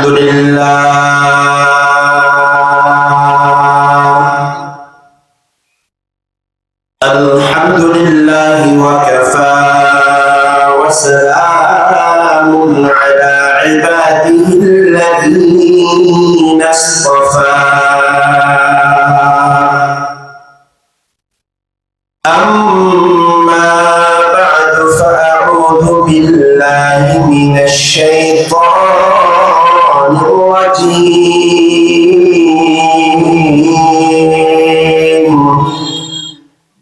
الحمد لله وكفى وسلام على عباده الذين اصطفى أما بعد فأعوذ بالله من الشيطان الرجيم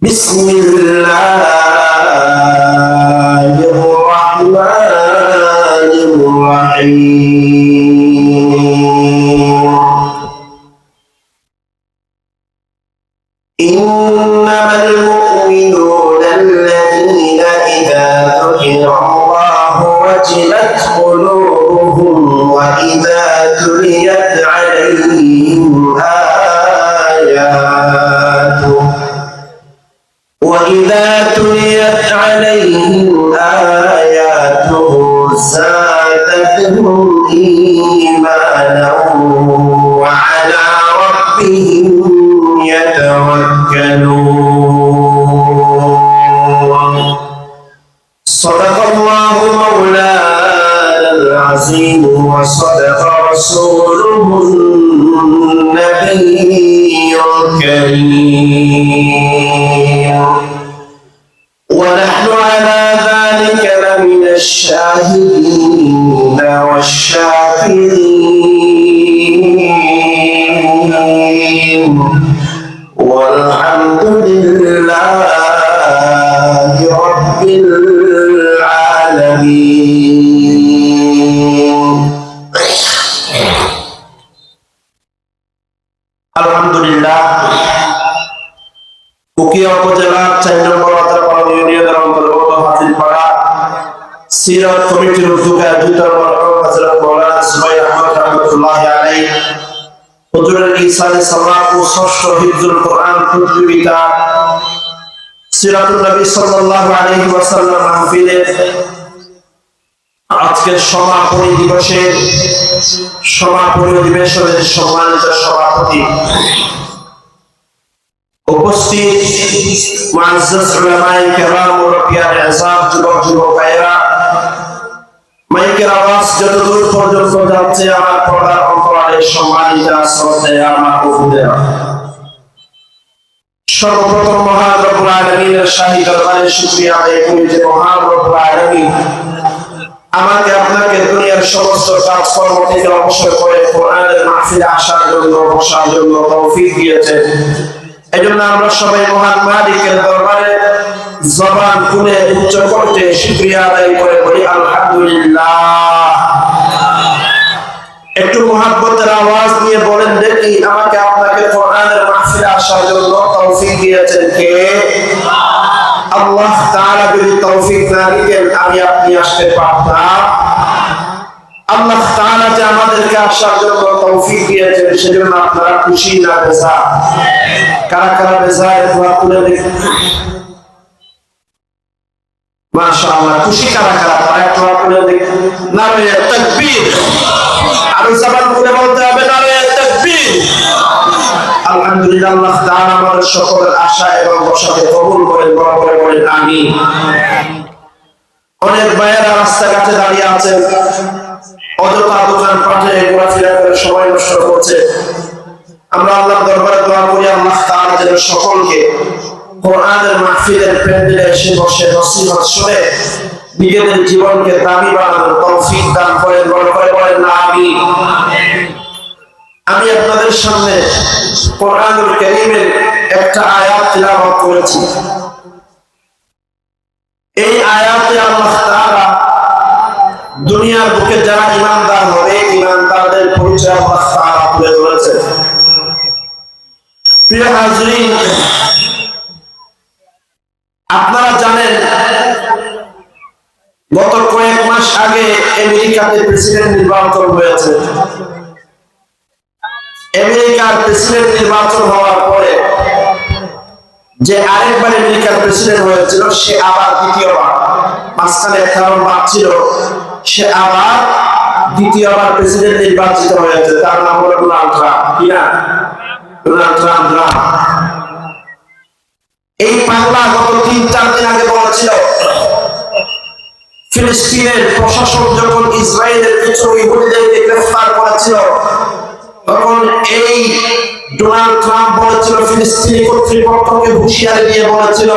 بسم الله الرحمن الرحيم إنما المؤمنون الذين إذا ذكر الله وجلت قلوبهم وإذا تليت عليهم آياته زادتهم إيمانا وعلى ربهم يتوكلون صدق الله مولانا العظيم وصدق رسوله النبي الكريم ونحن على ذلك لمن الشاهدين والشاكرين والحمد لله رب العالمين الحمد لله উকিয়া উপজেলার ৪ নম্বর আতারপাড়া ইউনিয়নের অন্তর্গত হাতিরপাড়া সিরাত কমিটির উদ্যোগে আয়োজিত হযরত মাওলানা সুবাই আহমদ রাহমাতুল্লাহি আলাইহি হুজুরের ইরশাদে সালাত ও ষষ্ঠ হিফজুল কোরআন প্রতিযোগিতা সিরাতুন নবী সাল্লাল্লাহু আলাইহি ওয়াসাল্লাম মাহফিলের আজকের সমাপনী অধিবেশনের সম্মানিত সভাপতি উপস্থিত মুআজ্জাজ উলামায়ে কেরাম মুরব্বিয়ান আযম যুবক ভাইরা মাইকের আওয়াজ যতদূর পর্যন্ত যাচ্ছে আমার পর্দার অন্তরালে সম্মানিত শ্রদ্ধেয় আমার উপদেরা সর্বপ্রথম মহান রব্বুল আলামিনের শাহী দরবারে শুকরিয়া আদায় করি যে মহান রব্বুল আলামিন আমাকে আপনাকে দুনিয়ার সমস্ত কাজকর্ম থেকে অবসর করে কোরআনের মাহফিলে আসার জন্য বসার জন্য তৌফিক দিয়েছেন। এজন্য আমরা সবাই মহান মালিকের দরবারে জবান খুলে উচ্চ কণ্ঠে শুকরিয়া আদায় করে বলি আলহামদুলিল্লাহ। একটু মুহাব্বতের আওয়াজ নিয়ে বলেন দেখি আমাকে আপনাকে কোরআনের মাহফিলে আসার জন্য তৌফিক দিয়েছেন কে? আল্লাহ তাআলা যদি তৌফিক না দিতেন আমি আপনি আসতে পারতাম? আল্লাহ তাআলা যে আমাদেরকে আসার জন্য তৌফিক দিয়েছেন সেজন্য আপনারা খুশি না বেজার? কারা কারা বেজার দোয়া করে দেখুন। মাশাআল্লাহ, খুশি কারা কারা তারা দোয়া করে দেখুন। নারে তাকবীর, আর জবান খুলে বলতে হবে নারে তাকবীর। আলহামদুলিল্লাহ, আল্লাহ তাআলা আমাদের সকলের আশা এবং বসাকে কবুল করেন, বড় করে বলেন আমিন। অনেক ভাইয়েরা রাস্তাঘাটে দাঁড়িয়ে আছেন, অযথা দোকান পাটে ঘোরাফেরা করে সময় নষ্ট করছে। আমরা আল্লাহর দরবারে দোয়া করি আল্লাহ তাআলা যেন সকলকে কোরআনের মাহফিলের প্যান্ডেলে এসে বসে নসিহত শুনে নিজেদের জীবনকে দামি বানানোর তৌফিক দান করেন, বড় করে বলেন আমিন। আমি আপনাদের সামনে কোরআনুল কারীমের একটা আয়াত তিলাওয়াত করেছি। এই আয়াতে আল্লাহ তাআলা দুনিয়ার বুকে যারা ঈমানদার হবে ঈমানদারদের পরিচয় আল্লাহ তাআলা তুলে ধরেছেন। প্রিয় হাজরিন, আপনারা জানেন গত কয়েক মাস আগে আমেরিকাতে প্রেসিডেন্ট নির্বাচন হয়েছে। আমেরিকার প্রেসিডেন্ট নির্বাচন হওয়ার পরে যে আরেকবার আমেরিকার প্রেসিডেন্ট হয়েছিল সে আবার দ্বিতীয়বার, মাঝখানে একটা বার ছিল, সে আবার দ্বিতীয়বার প্রেসিডেন্ট নির্বাচিত হয়েছে, তার নাম হলো ডোনাল্ড ট্রাম্প। কি না? Donald Trump. এই পাগলা গত 3-4 দিন আগে বলেছিল ফিলিস্তিনের প্রশাসন যখন ইসরায়েলের কিছু ইহুদিদেরকে গ্রেফতার করেছিল, তখন এই ডোনাল্ড ট্রাম্প বলেছিল, ফিলিস্তিনি কর্তৃপক্ষকে হুঁশিয়ারি দিয়ে বলেছিল,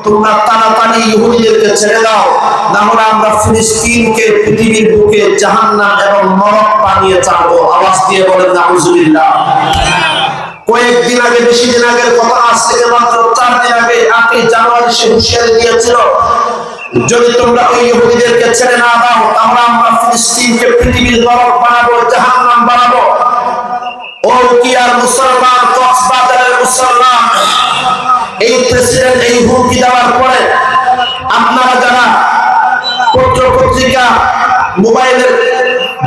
তোমরা তাড়াতাড়ি ইহুদিদেরকে ছেড়ে দাও, না হলে আমরা ফিলিস্তিনকে পৃথিবীর বুকে জাহান্নাম এবং নরক বানিয়ে ছাড়বো। আওয়াজ দিয়ে বলেন নাউজুবিল্লাহ। কয়েকদিন আগে, বেশি দিন আগের কথা, আজ থেকে মাত্র 4 দিন আগে 8 জানুয়ারি সে হুঁশিয়ারি দিয়েছিল, যদি তোমরা ওই ইহুদিদেরকে ছেড়ে না দাও, তাহলে আমরা ফিলিস্তিনকে পৃথিবীর নরক বানাবো, জাহান্নাম বানাবো। ও কি আর মুসলমান, কক্সবাজারের মুসলমান, এই প্রেসিডেন্ট এই হুমকি দেওয়ার পরে আপনারা যারা পত্র পত্রিকা, মোবাইলের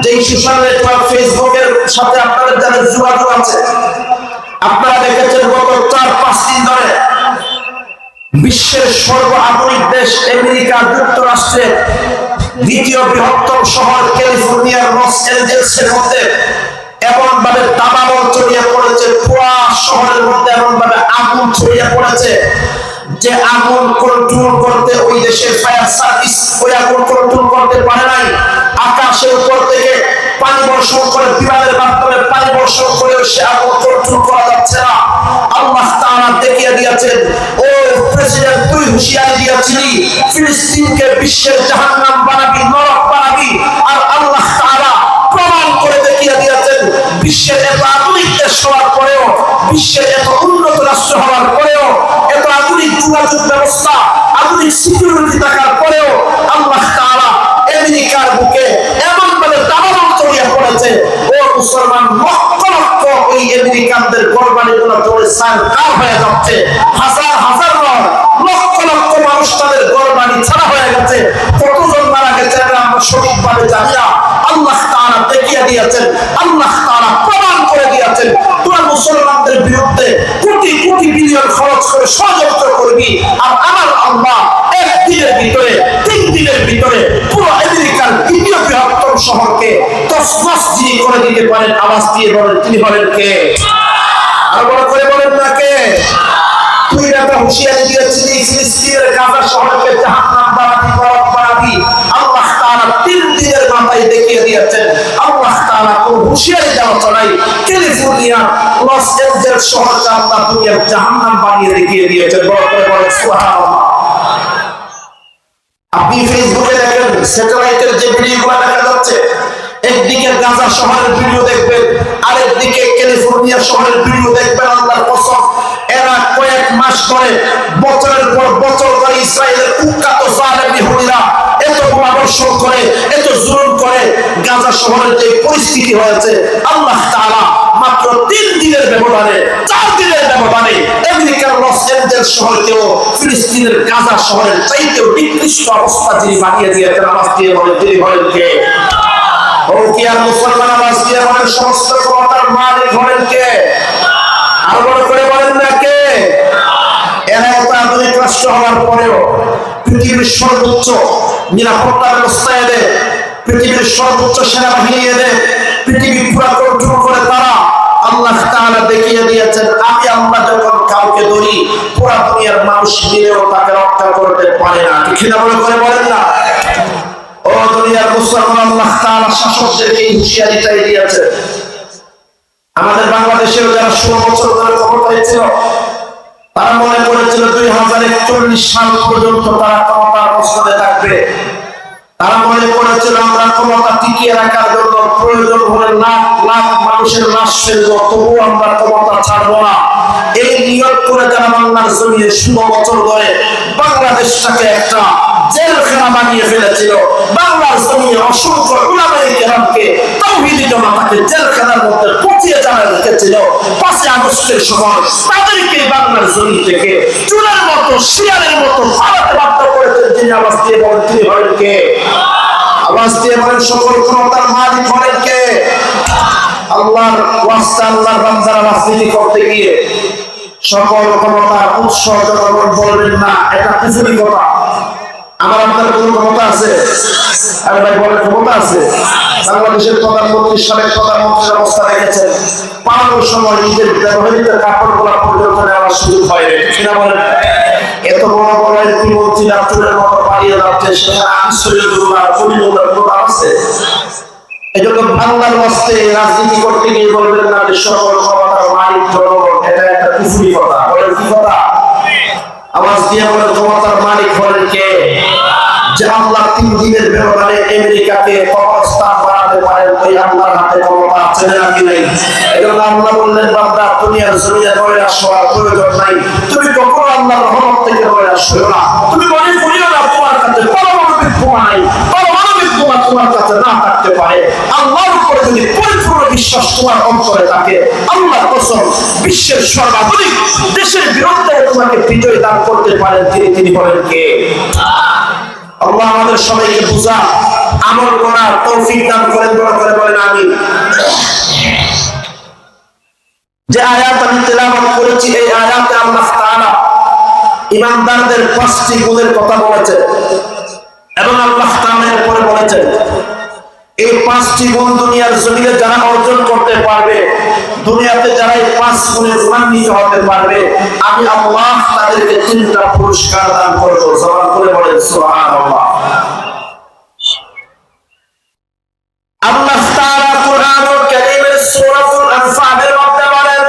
যে সোশ্যাল নেটওয়ার্ক, ফেসবুকের সাথে আপনাদের যাদের যোগাযোগ আছে, আপনারা দেখেছেন গত 4-5 দিন ধরে বিশ্বের সর্ব আধুনিক দেশ আমেরিকা যুক্তরাষ্ট্রের দ্বিতীয় বৃহত্তম শহর ক্যালিফোর্নিয়ার লস অ্যাঞ্জেলেসের মধ্যে এমন ভাবে দাবানল ছড়িয়ে পড়েছে, পুরো শহরের মধ্যে এমন ভাবে আগুন ছড়িয়ে পড়েছে যে আগুন কন্ট্রোল করতে ওই দেশের ফায়ার সার্ভিস ওই আগুন কন্ট্রোল করতে পারে নাই। আকাশের উপর থেকে পানি বর্ষণ করে, বিমানের মাধ্যমে পানি বর্ষণ করে সে আগুন কন্ট্রোল করা যাচ্ছে না। আল্লাহ তাআলা দেখিয়ে দিয়েছেন, ও প্রেসিডেন্ট, তুই হুঁশিয়ারি দিয়েছিলি ফিলিস্তিনকে বিশ্বের জাহান্নাম বানাবি, নরক বানাবি, আর আল্লাহ তাআলা প্রমাণ করে দেখিয়ে দিয়েছেন, বিশ্বের এত আধুনিক দেশ হওয়ার পরেও, বিশ্বের এত উন্নত রাষ্ট্র হওয়ার পরেও, এত আধুনিক যোগাযোগ ব্যবস্থা, আধুনিক সিকিউরিটি থাকার পরেও আল্লাহ তাআলা আমেরিকার বুকে এমন ভাবে দাবানল ছড়িয়ে পড়েছে, ও মুসলমান, লক্ষ লক্ষ ওই আমেরিকানদের কোরবানিগুলো চলে সারকার হয়ে যাচ্ছে। হাজার হাজার নয়, লক্ষ লক্ষ মানুষ তাদের কোরবানি ছাড়া হয়ে গেছে। কতজন মারা গেছে আমরা সঠিকভাবে জানি না। আল্লাহ তাআলা দেখিয়ে দিয়েছেন, আল্লাহ তাআলা প্রমাণ করে দিয়েছেন, তোরা মুসলমানদের বিরুদ্ধে কোটি কোটি বিলিয়ন খরচ করে ষড়যন্ত্র করবি, আর আমার আল্লাহ 1 দিনের ভিতরে, 3 দিনের ভিতরে পুরো আমেরিকার দ্বিতীয় বৃহত্তম শহরকে তছনছ যিনি করে দিতে পারেন, আওয়াজ দিয়ে বলেন, তিনি বলেন কে? আর বড় করে বলেন না কে? তুই একটা হুঁশিয়ারি দিয়েছিলি ফিলিস্তিনের গাজা শহরকে জাহান্নাম বানাবি, নরক বানাবি। আল্লাহ তাআলা 3 দিনের মাথায় দেখিয়ে দিয়েছেন। আল্লাহ তাআলা কোন হুঁশিয়ারি দেওয়া ছাড়াই ক্যালিফোর্নিয়া লস অ্যাঞ্জেলেস শহরকে আল্লাহ দুনিয়ার জাহান্নাম বানিয়ে দেখিয়ে দিয়েছেন। বড় করে বলেন সুবহানাল্লাহ। আপনি ফেসবুকে দেখেন, স্যাটেলাইটের যে ভিডিওগুলো দেখা যাচ্ছে, একদিকে গাজা শহরের ভিডিও দেখবেন, আরেকদিকে ক্যালিফোর্নিয়া শহরের ভিডিও দেখবেন। আল্লাহর কসম, এরা কয়েক মাস ধরে, বছরের পর বছর ধরে ইসরায়েলের কুখ্যাত জালেম ইহুদিরা এত বোমাবর্ষণ করে, এত জুলুম করে, গাজা শহরের যে পরিস্থিতি হয়েছে, আল্লাহ তাআলা মাত্র 3 দিনের ব্যবধানে, 4 দিনের ব্যবধানে আমেরিকার লস অ্যাঞ্জেলেস শহরকেও ফিলিস্তিনের গাজা শহরের চাইতেও নিকৃষ্ট অবস্থা যিনি বানিয়ে দিয়েছেন, আওয়াজ দিয়ে বলেন, তিনি বলেন কে? ও কি আর মুসলমান, আওয়াজ দিয়ে বলেন, সমস্ত ক্ষমতার মালিক হলেন কে? আর বড় করে বলেন না কে? এরা এত আধুনিক রাষ্ট্র হওয়ার পরেও পৃথিবীর সর্বোচ্চ নিরাপত্তা ব্যবস্থা এদের, পৃথিবীর সর্বোচ্চ সেনাবাহিনী এদের, পৃথিবী পুরা কন্ট্রোল করে তারা। আল্লাহ তাআলা দেখিয়ে দিয়েছেন, আমি আল্লাহ যখন কাউকে ধরি, পুরা দুনিয়ার মানুষ মিলেও তাকে রক্ষা করতে পারে না। ঠিক না? বলে করে বলেন না? ও দুনিয়ার মুসলমান, আল্লাহ তাআলা শাসকদেরকে এই হুঁশিয়ারিটাই দিয়েছে। আমাদের বাংলাদেশের যারা 16 বছর ধরে ক্ষমতায় ছিল, তারা মনে করেছিল 2041 সাল পর্যন্ত তারা ক্ষমতার মসনদে থাকবে। তারা মনে করেছিল আমরা ক্ষমতা টিকিয়ে রাখার জন্য প্রয়োজন হলে লাখ লাখ মানুষের লাশ ফেলবো, তবুও আমরা ক্ষমতা ছাড়বো না। এই নিয়ত করে যারা বাংলার জমিনে 16 বছর ধরে বাংলাদেশটাকে একটা জেলখানা বানিয়ে ফেলেছিল, বাংলার জমিনে অসংখ্য উলামায়ে কেরামকে, তাওহীদি জামাতকে জেলখানার মধ্যে পচিয়ে যারা রেখেছিল 5 আগস্টের সময়, তাদেরকে বাংলার জমি থেকে চুলের মতো, শিয়ালের মতো ফালাতে বাধ্য করেছেন। যিনি আওয়াজ দিয়ে বলেন, তিনি হলেন কে? আওয়াজ দিয়ে বলেন, সকল ক্ষমতার মালিক হলেন কে? আল্লাহর ওয়াস্তে, আল্লাহর বান্দারা রাজনীতি করতে গিয়ে সকল ক্ষমতার উৎস জনগণ বলবেন না, এটা কুফরি কথা। আমার আপনার কোন ক্ষমতা আছে? আরে ভাই বলেন, ক্ষমতা আছে? বাংলাদেশের প্রধানমন্ত্রী, সাবেক প্রধানমন্ত্রীর অবস্থা দেখেছেন, পালানোর সময় নিজের ব্যবহৃত কাপড়গুলো পর্যন্ত নেওয়ার সুযোগ হয় না, কিনা বলেন? এত বড় বড় একটি মন্ত্রী রাষ্ট্রের মতো পালিয়ে যাচ্ছে, সেখানে আশ্চর্যগুলো পরিণত কোথা আছে? এই জন্য বাংলার মস্তে রাজনীতি করতে গিয়ে বলবেন না যে সকল ক্ষমতার মালিক জনগণ, এটা একটা কুফরি কথা। বলেন কি কথা? আওয়াজ দিয়ে বলেন, ক্ষমতার মালিক হলেন কে? যে আল্লাহ 3 দিনের ব্যবধানে আমেরিকাকে কবরস্থান বানাতে পারেন, ওই আল্লাহর হাতে ক্ষমতা আছে নাকি নাই? এজন্য আল্লাহ বললেন, বান্দা দুনিয়ার জমিনে নৈরাশ হওয়ার প্রয়োজন নাই, তুমি কখনো আল্লাহর রহমত থেকে নৈরাশ হও না। তুমি মনে করিও না তোমার কাছে পারমাণবিক বোমা নাই, পারমাণবিক বোমা তোমার কাছে না থাকতে পারে। আল্লাহর উপরে যদি পরিপূর্ণ বিশ্বাস তোমার অন্তরে থাকে, আল্লাহর কসম বিশ্বের সর্বাধিক দেশের বিরুদ্ধে তোমাকে বিজয় দান করতে পারেন। তিনি বলেন কে? আল্লাহ আমাদের সবাইকে বুঝা আমল করার তৌফিক দান করেন, দোয়া করে বলেন আমিন। যে আয়াত আমি তেলাওয়াত করেছি, এই আয়াতে আল্লাহ তাআলা ঈমানদারদের 5টি গুণের কথা বলেছেন এবং আল্লাহ তাআলা এর পরে বলেছেন এই 5টি গুণ দুনিয়ার জমিনে যারা অর্জন করতে পারবে, দুনিয়াতে যারা এই 5 গুণের গুণান্বিত হতে পারবে, আমি আল্লাহ তাদেরকে 3টা পুরস্কার দান করব। জবান করে বলেন সুবহানাল্লাহ। আল্লাহ তাআলা কুরআনুল কারীমের সূরাতুল আনফালের মধ্যে বলেন,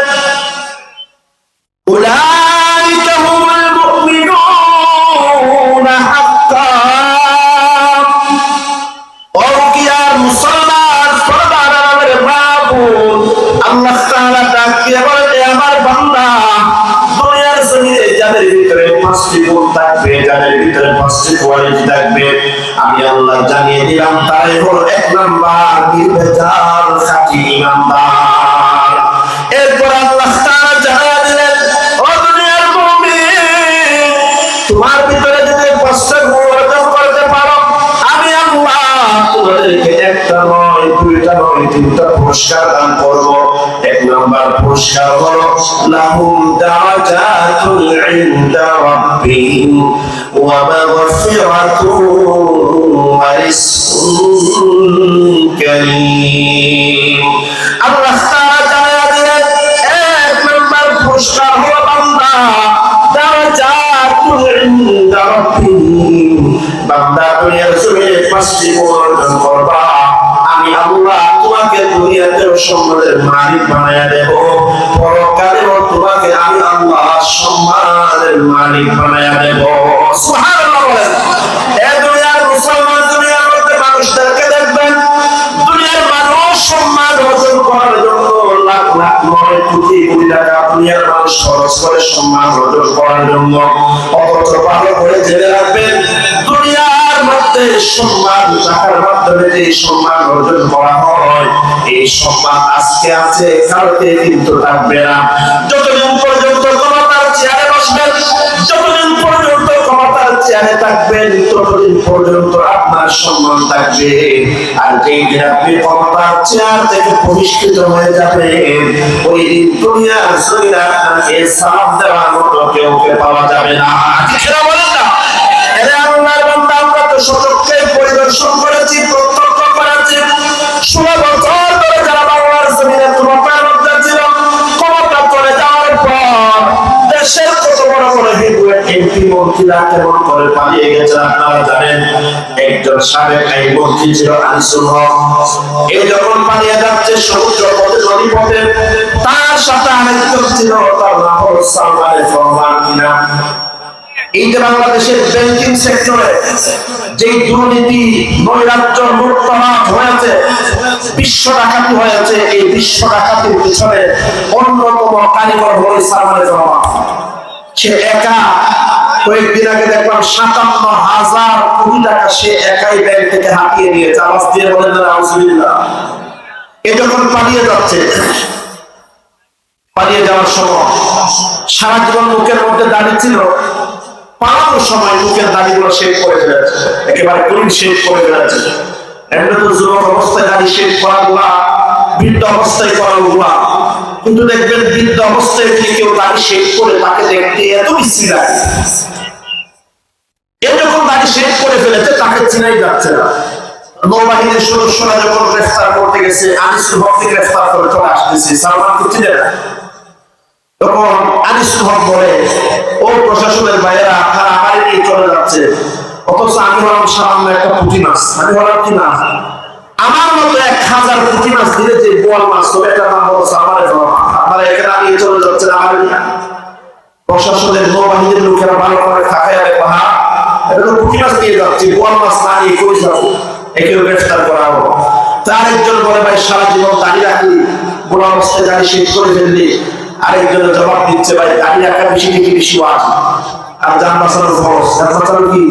উলাইকা হুমুল মুমিনুনা হাক্কান। ও কি আর মুসলমান পরদার আমাদের বাবুল, আল্লাহ তাআলা ডাক দিয়ে বলেন, আমার বান্দা, দুনিয়ার জমিনে যাদের ভিতরে 5টি গুণ থাকবে, যাদের ভিতরে 5টি কোয়ালিটি থাকবে, আমি আল্লাহ জানিয়ে দিলাম তারাই হলো 1 নাম্বার নির্ভেজাল খাঁটি ঈমানদার। এরপর আল্লাহ তাআলা জানিয়ে দিলেন, ও দুনিয়ার মুমিন, তোমার ভিতরে যদি 5টা গুণ অর্জন করতে পারো, আমি আল্লাহ তোমাদেরকে 1টা নয়, 2টা নয়, 3টা পুরস্কার দান করব। 1 নাম্বার পুরস্কার হলো লাহুম দারাজাতুল ইনদা রাব্বিহিম ওয়া মাগফিরাতুন ওয়া রিজকুন কারীম। আল্লাহ তাআলা জানিয়ে দিলেন, 1 নাম্বার পুরস্কার হলো বান্দা দারাজাতুল ইনদা রাব্বিহিম, বান্দা দুনিয়ার জমিনে 5টি গুণ অর্জন করবা, আমি আল্লাহ তোমাকে দুনিয়াতেও সম্মানের মালিক বানায়া দেব, পরকালেও তোমাকে আমি আল্লাহ সম্মানের মালিক বানায়া দেব। সুবহানাল্লাহ বলেন। এই দুনিয়ার মুসলমান, দুনিয়ার মধ্যে মানুষদেরকে দেখবেন, দুনিয়ার মানুষ সম্মান অর্জন করার জন্য লাখ লাখ নয় কোটি কোটি টাকা দুনিয়ার মানুষ খরচ করে সম্মান অর্জন করার জন্য। অথচ ভালো করে জেনে রাখবেন, দুনিয়ার মধ্যে সম্মান টাকার মাধ্যমে যে সম্মান অর্জন করা হয়, এই সম্মান আজকে আছে, কালকে কিন্তু থাকবে না। যতদিন পর্যন্ত ক্ষমতার চেয়ারে বসবেন, যতদিন পর্যন্ত ক্ষমতার চেয়ারে থাকবেন, ততদিন পর্যন্ত আপনার সম্মান থাকবে। আর যেদিন আপনি ক্ষমতার চেয়ার থেকে বহিষ্কৃত হয়ে যাবেন, ওই দিন দুনিয়ার জমিনে আপনাকে সালাম দেওয়ার মতো কেউ পাওয়া যাবে না। সেটা বলেন না? এরে আল্লাহর বান্দা, আমরা তো সচক্ষে পরিদর্শন করেছি, প্রত্যক্ষ করেছি। 16 বছর ধরে যারা বাংলার জমিনে ক্ষমতার মধ্যে ছিল, ক্ষমতা চলে যাওয়ার পর দেশের কত বড় বড় এমপি মন্ত্রীরা কেমন করে পালিয়ে গেছে আপনারা জানেন। একজন সাবেক মন্ত্রী ছিল আনিসুল হক, এই যখন পালিয়ে যাচ্ছে সমুদ্র পথে, নদী পথে, তার সাথে আরেকজন ছিল, তার নাম হলো সালমান রহমান কিনা। এই যে বাংলাদেশের ব্যাংকিং সেক্টরে যে দুর্নীতি, নৈরাজ্য, লুটপাট হয়েছে, বিশ্ব ডাকাতি হয়েছে, এই বিশ্ব ডাকাতির পিছনে অন্যতম কারিগর হল সালমান রহমান। সে একা কয়েকদিন আগে দেখলাম 57,000 কোটি টাকা সে একাই ব্যাংক থেকে হাতিয়ে নিয়েছে। আওয়াজ দিয়ে বলেন না আলহামদুলিল্লাহ। এ যখন পালিয়ে যাচ্ছে, পালিয়ে যাওয়ার সময় সারা জীবন মুখের মধ্যে দাড়ি ছিল, পালানোর সময় মুখের দাড়িগুলো শেভ করে ফেলেছে, একেবারে ক্লিন শেভ করে ফেলেছে। এমনি তো যুবক অবস্থায় দাড়ি শেভ করা গুলা, বৃদ্ধ অবস্থায় করা গুলা, কিন্তু দেখবেন বৃদ্ধ অবস্থায় যদি কেউ দাড়ি শেভ করে, তাকে দেখতে এত বিশ্রী লাগে। এরকম দাড়ি শেষ করে ফেলেছে, তাকে চিনাই যাচ্ছে না। নৌবাহিনীর সদস্যরা যখন গ্রেফতার করতে গেছে, আনিসুল হককে গ্রেফতার করে চলে আসতেছে, সালমান তো চিনে না। তখন আনিসুল হক বলে, ও প্রশাসনের বাইরেরা, আপনারা আমার নিয়ে চলে যাচ্ছে, অথচ আমি হলাম সামান্য একটা পুঁটি মাছ। আমি হলাম কি না, আমার মতো 1000 পুঁটি মাছ দিলে যে বোয়াল মাছ হবে, এটা নাম হলো সালমানের। আপনারা এখানে নিয়ে চলে যাচ্ছেন আমার নিয়ে। প্রশাসনের নৌবাহিনীর লোকেরা ভালো করে থাকায় পাহা, এটা তো পুঁটি মাছ নিয়ে যাচ্ছে, বোয়াল মাছ না নিয়ে কই যাবো, একেও গ্রেফতার করা হলো। তার একজন বলে, ভাই সারা জীবন দাঁড়িয়ে রাখলি, বুড়া অবস্থায় দাঁড়িয়ে শেষ করে ফেললি। আরেকজনের জবাব দিচ্ছে, ভাই দাঁড়িয়ে রাখা বেশি থেকে বেশি ওয়াজ, আর জান বাঁচানোর খরচ। জান বাঁচানো কি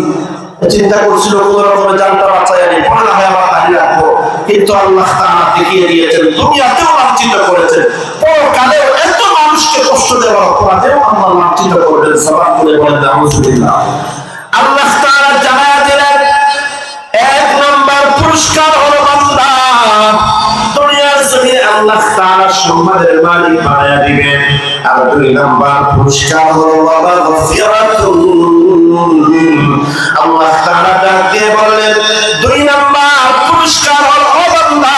চিন্তা করছিল, কোন রকমের জানটা বাঁচাই আনি, পরে না হয় আবার দাঁড়িয়ে রাখবো। কিন্তু আল্লাহ তাআলা দেখিয়ে দিয়েছেন, দুনিয়াতেও লাঞ্ছিত করেছেন, পরকালেও এত মানুষকে কষ্ট দেওয়ার অপরাধেও আল্লাহ লাঞ্ছিত করবেন। সবাই বলে বলেন আলহামদুলিল্লাহ। আল্লাহ তাআলা জানায়া দিলেন, 1 নম্বর পুরস্কার হলো বান্দা দুনিয়ার জমিনে আল্লাহ তাআলা সম্মানের মালিক বানায়া দিবেন। আর 2 নম্বর পুরস্কার হলো মাগফিরাতুন। আল্লাহ তাআলা ডাক দিয়ে বলেন, 2 নম্বর পুরস্কার হলো বান্দা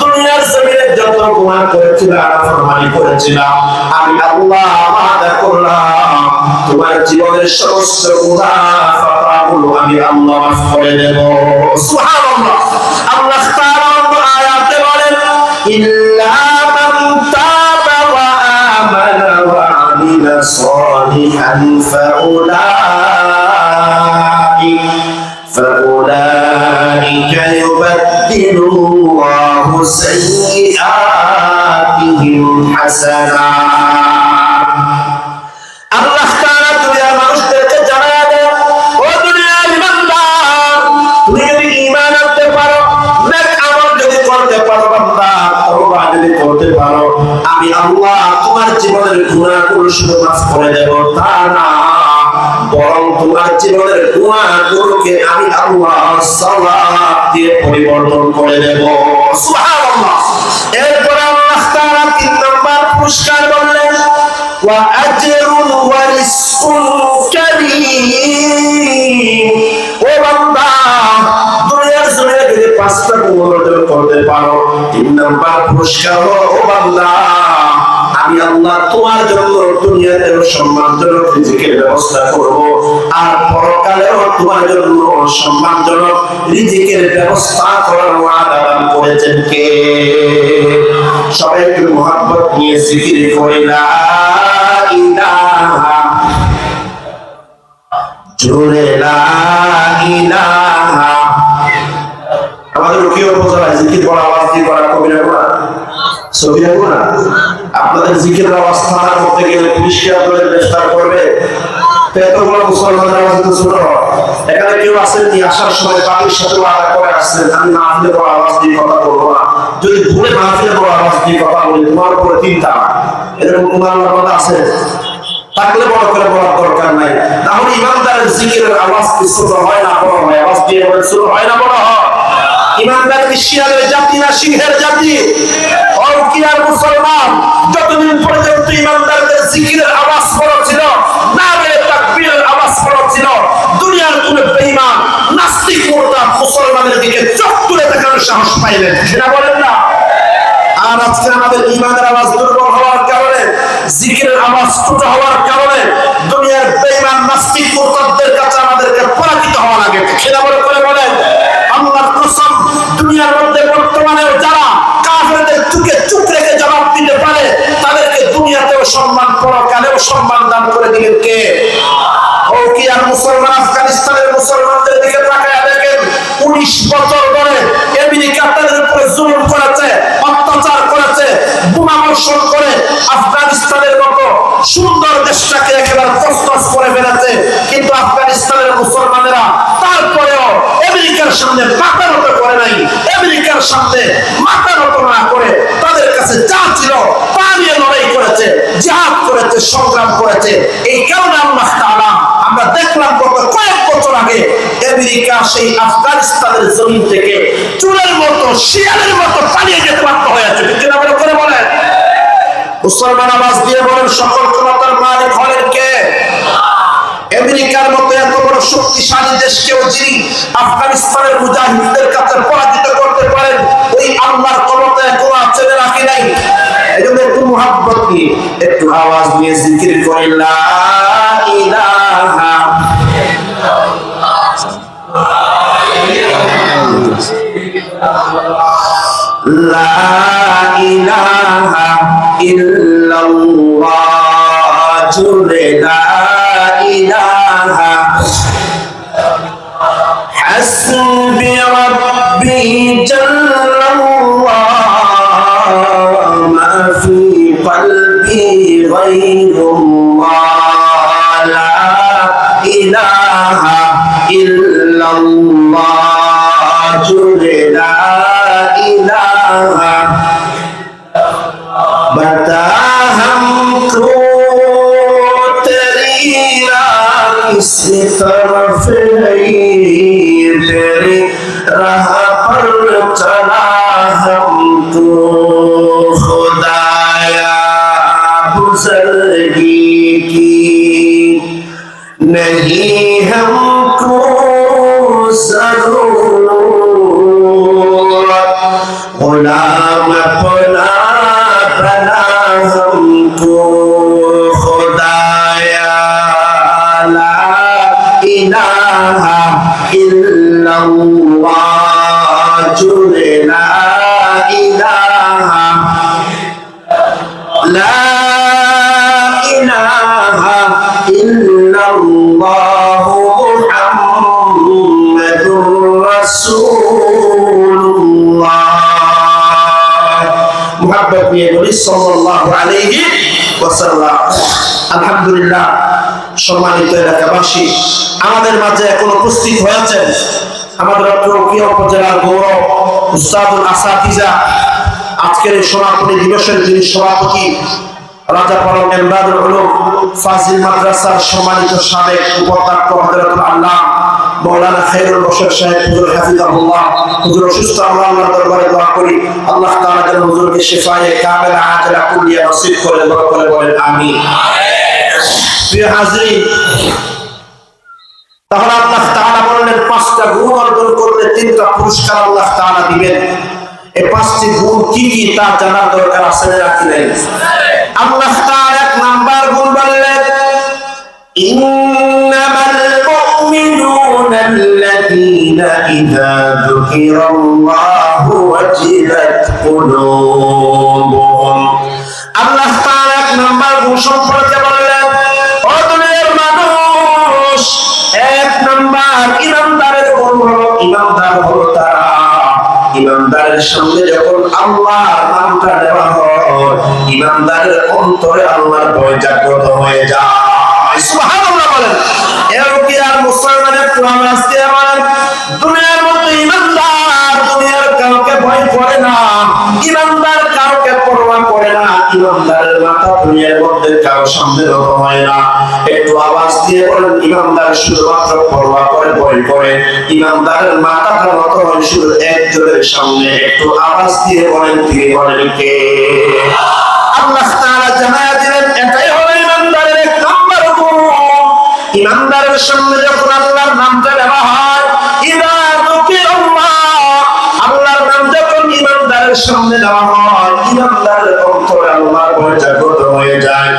দুনিয়ার জমিনে যত গুনাহ করেছিলাম, নাফরমানি করেছিলাম, আমি আল্লাহ ওয়াদা করলাম তোমার জীবনের সমস্ত গুনাহ ফাতাগুলো আমি আল্লাহ মাফ করে দেব। সুবহানাল্লাহ। আল্লাহ তাআলা আয়াতে বলেন, ইল্লা মান তাবা ওয়া আমানা ওয়া আমিলা সালিহান ফাউলাইকা ইউবাদদিলুল্লাহু সাইয়্যাতিহিম হাসানাত। আল্লাহ তাআলা দুনিয়ার মানুষদেরকে জানায়া দেন, ও দুনিয়ার ইমানদার, তুমি যদি ঈমান আনতে পারো, নেক আমল যদি করতে পারো, বান্দা তওবা যদি করতে পারো, আমি আল্লাহ তোমার জীবনের গুনাহগুলো শুধু মাফ করে দেব, তা না, বরং তোমার জীবনের গুনাহগুলোকে আমি আল্লাহ সওয়াব দিয়ে পরিবর্তন করে দেব। সুবহানাল্লাহ। এরপর আল্লাহ তাআলা 3 নম্বর পুরস্কার বললেন, ওয়া আজরুন ওয়া রিজকুন কারীম। ও বান্দা দুনিয়ার জমিনে যদি 5টা গুণ অর্জন করতে পারো, 3 নম্বর পুরস্কার হলো, ও বান্দা আমি আল্লাহ তোমার জন্য দুনিয়াতেও সম্মানজনক রিজিকের ব্যবস্থা করব, আর পরকালেও তোমার জন্য সম্মানজনক রিজিকের ব্যবস্থা করার ওয়াদা দান করেছেন কে? সবাই একটু মুহাব্বত নিয়ে জিকির করে লা ইলাহা, জোরে লা ইলাহা। আমাদের রুকিয়া উপজেলায় জিকির করা, আওয়াজ দিয়ে করা, কবিরা করা, সবিরা করা। আপনাদের জিকিরের আওয়াজ থানা করতে গেলে পুলিশকে আপনাদের গ্রেফতার করবে। এতগুলো মুসলমানের আওয়াজ তো ছোট। এখানে কেউ আসেন কি আসার সময় বাড়ির সাথে ওয়াদা করে আসছেন, আমি মাহফিলে বড় আওয়াজ দিয়ে কথা বলবো না, যদি ভুলে মাহফিলে বড় আওয়াজ দিয়ে কথা বলি তোমার উপরে 3 তালা, এরকম কোনো আল্লাহর কথা আছে? থাকলে বড় করে বলার দরকার নাই। তাহলে ইমানদারের জিকিরের আওয়াজ কি ছোট হয় না বড় হয়? আওয়াজ দিয়ে বলে ছোট হয় না বড় হয়? ইমানদার কি শিয়ালের জাতি না সিংহের জাতি? অরকিয়ার মুসলমান যতদিন পর্যন্ত ইমানদারদের জিকিরের আওয়াজ বড় ছিল, নারে তাকবীরের আওয়াজ বড় ছিল, দুনিয়ার কোন বেঈমান নাস্তিক মুরতাদ মুসলমানের দিকে চোখ তুলে দেখানোর সাহস পাইলেন, সেটা বলেন না? আর আজকে আমাদের ঈমানের আওয়াজ দুর্বল হওয়ার কারণে, জিকিরের আওয়াজ ছোট হওয়ার কারণে দুনিয়ার বেঈমান নাস্তিক মুরতাদদের কাছে আমাদেরকে পরাজিত হওয়া লাগে, সেটা বলে বলেন। আল্লাহর কসম, দুনিয়ার মধ্যে বর্তমানেও যারা কাফেরদের চুকে চুপ রেখে জবাব দিতে পারে, তাদেরকে দুনিয়াতেও সম্মান, পরকালেও সম্মান দান করে দিলেন কে? ও কি আর মুসলমান আফগানিস্তানের মুসলমানদের দিকে তাকায় দেখেন, 19 বছর ধরে আমেরিকা তাদের উপরে জুলুম করেছে, অত্যাচার করেছে, বোমা বর্ষণ করে আফগানিস্তানের মতো সুন্দর দেশটাকে একেবারে তছনছ করে ফেলেছে। কিন্তু আফগানিস্তানের মুসলমানেরা তারপরেও আমেরিকার সামনে মাথা নত করে নাই, আমেরিকার সামনে মাথা নত না করে তাদের কাছে যা ছিল তা নিয়ে লড়াই করেছে, জিহাদ করেছে, সংগ্রাম করেছে। এই কারণে আল্লাহ তাআলা, আমরা দেখলাম গত কয়েক বছর আগে আমেরিকা সেই আফগানিস্তানের জমিন থেকে চুলের মতো, শিয়ালের মতো পালিয়ে যেতে বাধ্য হয়েছে। ঠিক না করে বলেন? মুসলমান আওয়াজ দিয়ে বলেন, সকল ক্ষমতার মালিক হলেন কে? আমেরিকার মতো এত বড় শক্তিশালী দেশকেও যিনি আফগানিস্তানের মুজাহিদদের কাছে পরাজিত করতে পারেন, ওই আল্লাহর ক্ষমতা এখনো আছে নাকি নাই? এজন্য একটু মুহাব্বত নিয়ে একটু আওয়াজ নিয়ে জিকির করেন লা ইলাহা লা ইলাহা ইল্লাল্লাহ জুড়ে লা ইলাহা হাসবি রাব্বি জাল্লাল্লাহ মা ফি কলবি গায়রুল্লাহ লা ইলাহা ইল্লাল্লাহ জুড়ে লা इलाहा बता हमको तेरी राह किस तरफ है, तेरी राह पर चला हम तो खुदाया बुज़ुर्गी की नहीं हमको गुलाम अपना बना हमको खुदाया ला इलाहा इल्लल्लाह जुड़े ला इलाहा इल्लल्लाह मुहम्मदुर रसूलुल्लाह মুহাব্বত নিয়ে বলি সাল্লাল্লাহু আলাইহি ওয়াসাল্লাম। আলহামদুলিল্লাহ, সম্মানিত এলাকাবাসী, আমাদের মাঝে এখন উপস্থিত হয়েছেন আমাদের রৌকিয়া উপজেলার গৌরব উস্তাদুল আসাতিজা, আজকের এই সমাপনী দিবসের যিনি সভাপতি, রাজাপাড়া এমদাদুল উলুম ফাজিল মাদ্রাসার সম্মানিত সাবেক উপাধ্যক্ষ হযরতুল আল্লাহ মাওলানা খায়রুল বশর সাহেব হুজুর হাফিজাহুল্লাহ। হুজুর অসুস্থ, আল্লাহর দরবারে দোয়া করি আল্লাহ তাআলা যেন হুজুরকে শিফায়ে কামিলা আজলা কুল্লিয়া নসিব করে বড় করে বলেন আমিন। প্রিয় হাজরিন, তাহলে আল্লাহ তাআলা বললেন পাঁচটা গুণ অর্জন করলে তিনটা পুরস্কার আল্লাহ তাআলা দিবেন। এই পাঁচটি গুণ কি কি তা জানার দরকার আছে নাকি নাই? আল্লাহ তাআলা এক নাম্বার গুণ বললেন ইন্নামাল মুমিনুনা আল্লাযীনা ইযা যুকিরাল্লাহু ওয়াজিলাত কুলুবুহুম। আল্লাহ তাআলা এক নাম্বার গুণ সম্পর্কে বললেন, ও দুনিয়ার মানুষ, এক নাম্বার ইমানদারের গুণ হলো, ইমানদার হলো তারা ইমানদারের সামনে যখন আল্লাহর নামটা নেওয়া হয়, ইমানদারের অন্তরে আল্লাহর ভয় জাগ্রত হয়ে যায়। সুবহানাল্লাহ বলেন। এর কি আর মুসলমানের কোরআন আসতে বলেন, দুনিয়ার মধ্যে ইমানদার দুনিয়ার কাউকে ভয় করে না, ইমানদার কাউকে পরোয়া করে না, ইমানদারের মাথা দুনিয়ার মধ্যে কারো সামনে নত হয় না। একটু আওয়াজ দিয়ে বলেন, ইমানদার শুধুমাত্র পরোয়া করে, ভয় করে, ইমানদারের মাথাটা নত হয় শুধু একজনের সামনে। একটু আওয়াজ দিয়ে বলেন, তিনি বলেন কে? আল্লাহ তাআলা জানায়া দিলেন এটাই হলো ইমানদারের এক নাম্বার গুণ। ইমানদারের সামনে যখন আল্লাহর নামটা নেওয়া হয়, ইযা যুকিরাল্লাহ, আল্লাহর নাম যখন ইমানদারের সামনে নেওয়া হয়, ইমানদারের অন্তরে আল্লাহর ভয় জাগ্রত হয়ে যায়।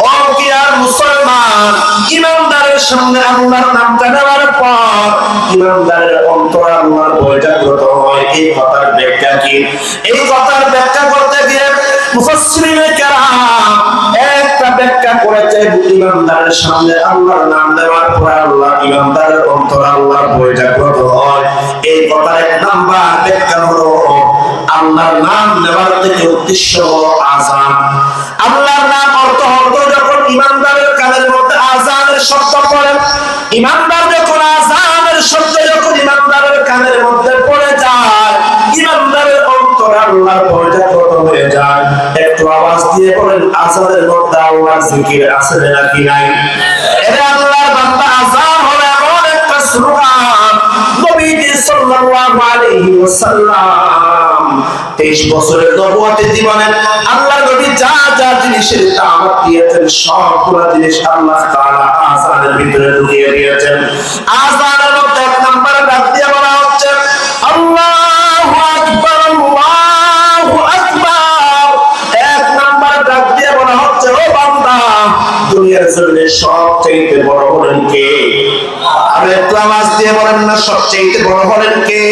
ও কি আর মুসলমান, ইমানদারের সামনে আল্লাহর নামটা নেওয়ার পর ইমানদারের অন্তরে আল্লাহর ভয় জাগ্রত হয়। এই কথার ব্যাখ্যা কি? এই কথার ব্যাখ্যা করতে গিয়ে মুফাসসিরিনে কেরাম একটা ব্যাখ্যা করেছে, ইমানদারের সামনে আল্লাহর নাম নেওয়ার পর আল্লাহ ইমানদারের অন্তরে আল্লাহর ভয় জাগ্রত হয়। এই কথার এক নাম্বার ব্যাখ্যা হলো আল্লাহর নাম নেওয়ার থেকে উদ্দেশ্য আযান। আল্লাহর নাম অর্থ হলো যখন ইমানদারের কানের মধ্যে আযানের শব্দ পড়ে, ইমানদার যখন আযানের শব্দ যখন ইমানদারের কানের মধ্যে পড়ে যায়, ইমানদারের অন্তরে আল্লাহর ভয় জাগ্রত হয়ে যায়। একটু আওয়াজ দিয়ে বলেন, আযানের মধ্যে আল্লাহর জিকির আছে নাকি নাই? এটা আল্লাহর বান্দা, আযান হলো এমন একটা স্লোগান, নবীজি সাল্লাল্লাহু আলাইহি ওয়াসাল্লাম 23 বছরের নবুয়তের জীবনে আল্লাহর নবী যা যা জিনিসের দাওয়াত দিয়েছেন সবগুলো জিনিস আল্লাহ তাআলা আযানের ভিতরে ঢুকিয়ে দিয়েছেন। আযানের মধ্যে এক নাম্বার ডাক দিয়ে বলা হচ্ছে আল্লাহু আকবার, আল্লাহু আকবার। এক নাম্বার ডাক দিয়ে বলা হচ্ছে ও বান্দা, দুনিয়ার জমিনে সবচেয়ে বড় হলেন কে? আর একটু আওয়াজ দিয়ে বলেন না, সবচেয়ে বড় হলেন কে?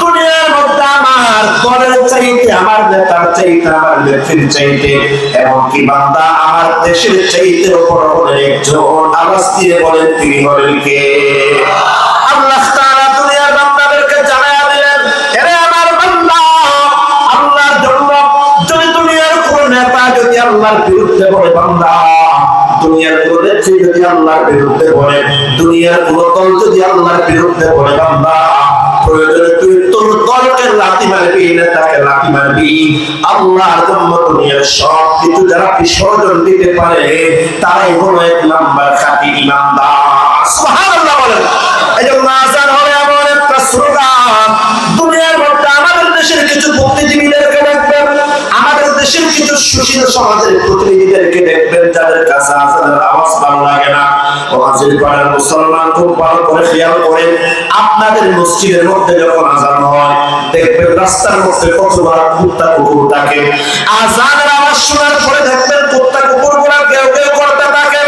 দুনিয়ার মধ্যে আমার দলের চাইতে, আমার নেতার চাইতে, আমার নেত্রীর চাইতে, এমনকি বান্দা আমার দেশের চাইতে বড় হলেন একজন। আওয়াজ দিয়ে বলেন তিনি হলেন কে? আল্লাহ তাআলা দুনিয়ার বান্দাদেরকে জানায়া দিলেন, এরে আমার বান্দা, আল্লাহর জন্য যদি দুনিয়ার কোন নেতা যদি আল্লাহর বিরুদ্ধে বলে, বান্দা দুনিয়ার কোন নেত্রী যদি আল্লাহর বিরুদ্ধে বলে, দুনিয়ার কোন দল যদি আল্লাহর বিরুদ্ধে বলে, বান্দা প্রয়োজনে তুই তোর দলকে লাথি মারবি, নেতাকে লাথি মারবি। আল্লাহর জন্য দুনিয়ার সব কিছু যারা বিসর্জন দিতে পারে তারাই হলো এক নাম্বার খাঁটি ঈমানদার। সুবহানাল্লাহ বলেন। এজন্য আযান হলো এমন একটা স্লোগান, দুনিয়ার মধ্যে আমাদের দেশের কিছু বুদ্ধিজীবীদেরকে দেখবেন, আমাদের দেশের কিছু সুশীল সমাজের প্রতিনিধিদেরকে দেখবেন যাদের কাছে আযানের আওয়াজ ভালো লাগে না। ওয়াজির পাড়ার মুসলমান খুব ভালো করে খেয়াল করেন, আপনাদের মসজিদের মধ্যে যখন আযান হয় দেখবেন রাস্তার মধ্যে কতবার কুত্তা কুকুর থাকে। আযানের আওয়াজ শোনার পরে দেখবেন কুত্তা কুকুরগুলো কেউ কেউ করতে থাকে।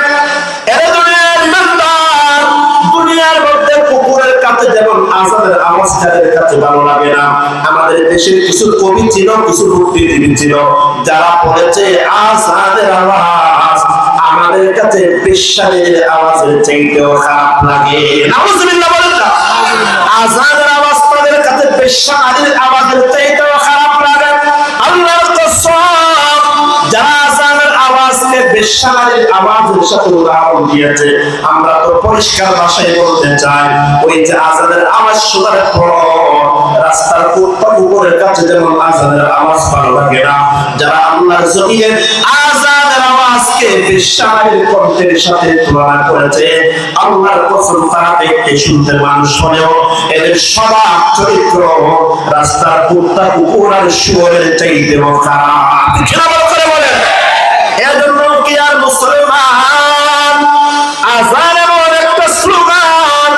এর দুনিয়ার ইমানদার, দুনিয়ার মধ্যে কুকুরের কাছে যেমন আযানের আওয়াজ যাদের কাছে ভালো লাগে না, আমাদের দেশের কিছু কবি ছিল, কিছু বুদ্ধিজীবী ছিল যারা বলেছে আযানের আওয়াজ আমাদের কাছে পেশাবের আওয়াজের চাইতেও খারাপ লাগে। নাউজুবিল্লাহ বলেন না। আযানের আওয়াজ তাদের কাছে পেশাবের আওয়াজের চাইতেও খারাপ লাগে। আল্লাহর কসম, যারা আযানের আওয়াজকে পেশাবের আওয়াজের সাথে উদাহরণ দিয়েছে, আমরা তো পরিষ্কার ভাষায় বলতে চাই, ওই যে আযানের আওয়াজ শোনার পর রাস্তার কুত্তা কুকুরের কাছে যেমন আযানের আওয়াজ ভালো লাগে না, যারা আল্লাহর জমিনে আযানের আওয়াজকে পেশাবের কণ্ঠের সাথে তুলনা করেছে, আল্লাহর কসম তারা দেখতে শুনতে মানুষ হলেও এদের স্বভাব চরিত্র রাস্তার কুত্তা কুকুর আর শুয়োরের চাইতেও খারাপ। খেলা করে বলেন। এজন্য কি আর মুসলমান, আযান এমন একটা স্লোগান,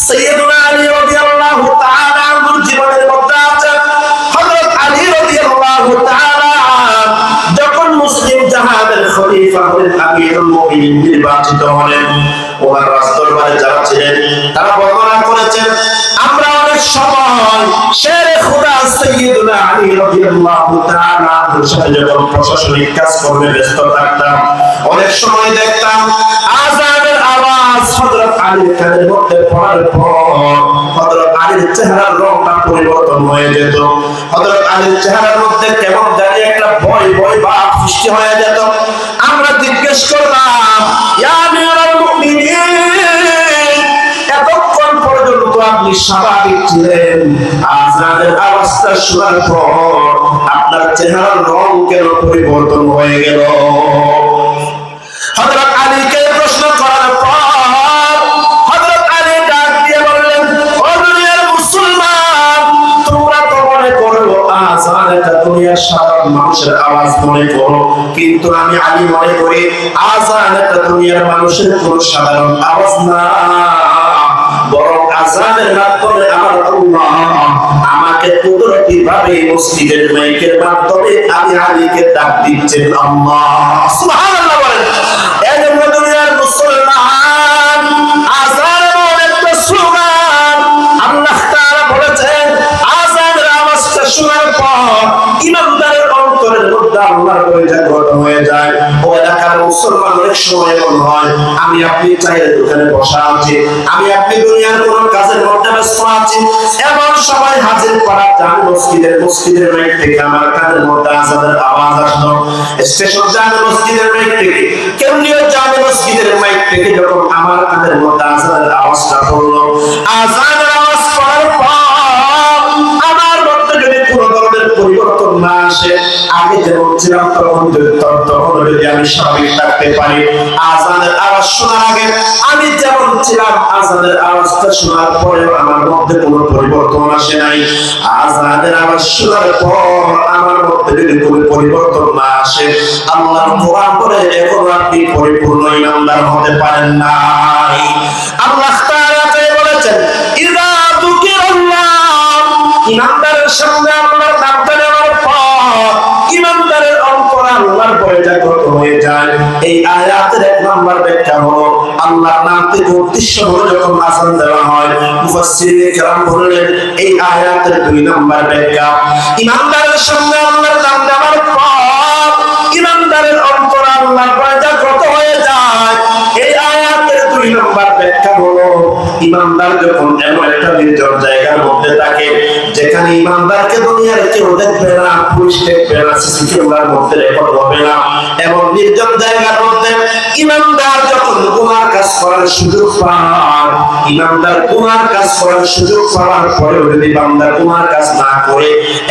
সাইয়্যিদুনা আলী রাদিয়াল্লাহু তাআলা আনহুর জীবনের মধ্যে আছে। হযরত আলী রাদিয়াল্লাহু তাআলা যখন মুসলিম জাহানের খলিফা হলেন, আমিরুল মুমিনিন নির্বাচিত হলেন, ওনার রাজদরবারে যারা ছিলেন তারা বর্ণনা করেছেন, আমরা অনেক সময় শেরে খুদা সাইয়্যিদুনা আলী রাদিয়াল্লাহু তাআলা আনহুর সাথে যখন প্রশাসনিক কাজকর্মে ব্যস্ত থাকতাম, অনেক সময় দেখতাম আযানের আওয়াজ হযরত আলীর কানের মধ্যে পড়ার পর হযরত আলীর চেহারার রংটা পরিবর্তন হয়ে যেত। হযরত আলীর চেহারার মধ্যে কেমন জানি একটা ভয় ভয় ভাব সৃষ্টি হয়ে যেত। আমরা জিজ্ঞেস করলাম, ইয়া আমিরুল মুমিনিন, এতক্ষণ পর্যন্ত আপনি স্বাভাবিক ছিলেন, আযানের আওয়াজটা শোনার পর আপনার চেহারার রং কেন পরিবর্তন হয়ে গেল? হযরত আলীকে প্রশ্ন করার পর হযরত আলী ডাক দিয়ে বললেন, ও দুনিয়ার মুসলমান, তোমরা তো মনে করো আযান এটা দুনিয়ার সাধারণ মানুষের আওয়াজ মনে করো, কিন্তু আমি আলী মনে করি আযান এটা দুনিয়ার মানুষের কোনো সাধারণ আওয়াজ না, বরং আযানের মাধ্যমে আমার আল্লাহ আমাকে কুদরতি ভাবে মসজিদের মাইকের মাধ্যমে আমি আলীকে ডাক দিচ্ছেন। আল্লাহ সুবহানাল্লাহ বলেন। এজন্য দুনিয়ার মুসলমান, আযান এমন একটা স্লোগান, আল্লাহ তাআলা বলেছেন আযানের আওয়াজটা শোনার পর ইমানদারের অন্তরের মধ্যে আল্লাহর ভয় জাগ্রত হয়ে যায়। ও এলাকার মুসলমান অনেক সময় এমন হয়, আমি আপনি চায়ের দোকানে বসা আছি, আমি আপনি দুনিয়ার কোন কাজের মধ্যে ব্যস্ত আছি, এমন সময় হাজির করা জামে মসজিদের মাইক থেকে আমার কানের মধ্যে আযানের আওয়াজ আসলো। স্টেশন জামে মসজিদের মাইক থেকে, কেন্দ্রীয় জামে মসজিদের মাইক থেকে যখন আমার কানের মধ্যে আযানের আওয়াজটা পড়লো, আযানের আওয়াজ পড়ার পর আমার মধ্যে যদি কোনো ধরনের পরিবর্তন না আসে, আগে যেমন ছিলাম তখন যদি আমি স্বাভাবিক থাকতে পারি, আযানের আওয়াজ শোনার আগে আমি যেমন ছিলাম, আযানের আওয়াজটা শোনার পরে আমার মধ্যে কোনো পরিবর্তন আসে নাই, আযানের আওয়াজ শোনার পর আমার মধ্যে যদি কোনো পরিবর্তন না আসে, আল্লাহর কোরআন পড়ে এখন আপনি পরিপূর্ণ ইমানদার হতে পারেন না। আল্লাহ তাআলা বলেছেন, ইযা যুকিরাল্লাহ, ইমানদারের সামনে আল্লাহর নামটা নেওয়ার পর ইমানদারের অন্তর আল্লাহর ভয়ে জাগ্রত হয়ে যায়। এই আয়াতের এক নাম্বার ব্যাখ্যা হলো আল্লাহর নাম থেকে উদ্দেশ্য হলো যখন আযান দেওয়া হয়। মুফাসসিরিনে কেরাম বললেন এই আয়াতের দুই নাম্বার ব্যাখ্যা, ইমানদারের সামনে আল্লাহর নাম নেওয়ার পর ইমানদারের অন্তর আল্লাহর ভয়ে জাগ্রত হয়ে যায়। এই আয়াতের দুই নাম্বার ব্যাখ্যা হলো ইমানদার যখন এমন একটা নির্জন জায়গার মধ্যে থাকে যেখানে ইমানদারকে দুনিয়ার কেউ দেখবে না, পুলিশ দেখবে না, সিসি ক্যামেরার মধ্যে রেকর্ড হবে না, এমন নির্জন জায়গার মধ্যে ইমানদার যখন গুনার কাজ করার সুযোগ পায়, ইমানদার গুনার কাজ করার সুযোগ পাওয়ার পরেও যদি বান্দা গুনার কাজ না করে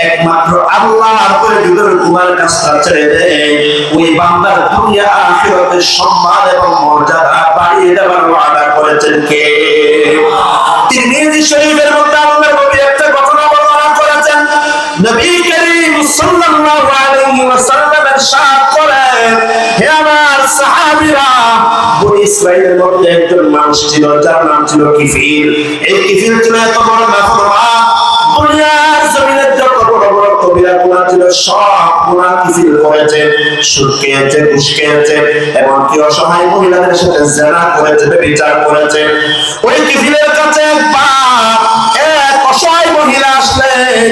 একমাত্র আল্লাহর উপরে যদি গুনার কাজটা ছেড়ে দেয়, ওই বান্দার দুনিয়া আখিরাতের সম্মান এবং মর্যাদা বাড়িয়ে দেওয়ার ওয়াদা করেছেন কে? তিরমিজি শরীফের মধ্যে আল্লাহর নবী একটা ঘটনা বর্ণনা করেছেন। নবী করিম সাল্লাল্লাহু আলাইহি ওয়াসাল্লাম ইরশাদ করেন, হে আমার সাহাবীরা, বনি ইসরাঈলের মধ্যে একজন মানুষ ছিল যার নাম ছিল কিফিল। এই কিফিল ছিল এত বড় নাফরমান, দুনিয়ার জমিনের যত বড় বড় কবিরা গুনাহ ছিল সব গুনাহ কিফিল করেছে। সুদ খেয়েছে, ঘুষ খেয়েছে, এমনকি অসহায় মহিলাদের সাথে জিনা করেছে, ব্যভিচার করেছে। ওই কিফিলের কাছে একবার এক অসহায় মহিলা আসলেন,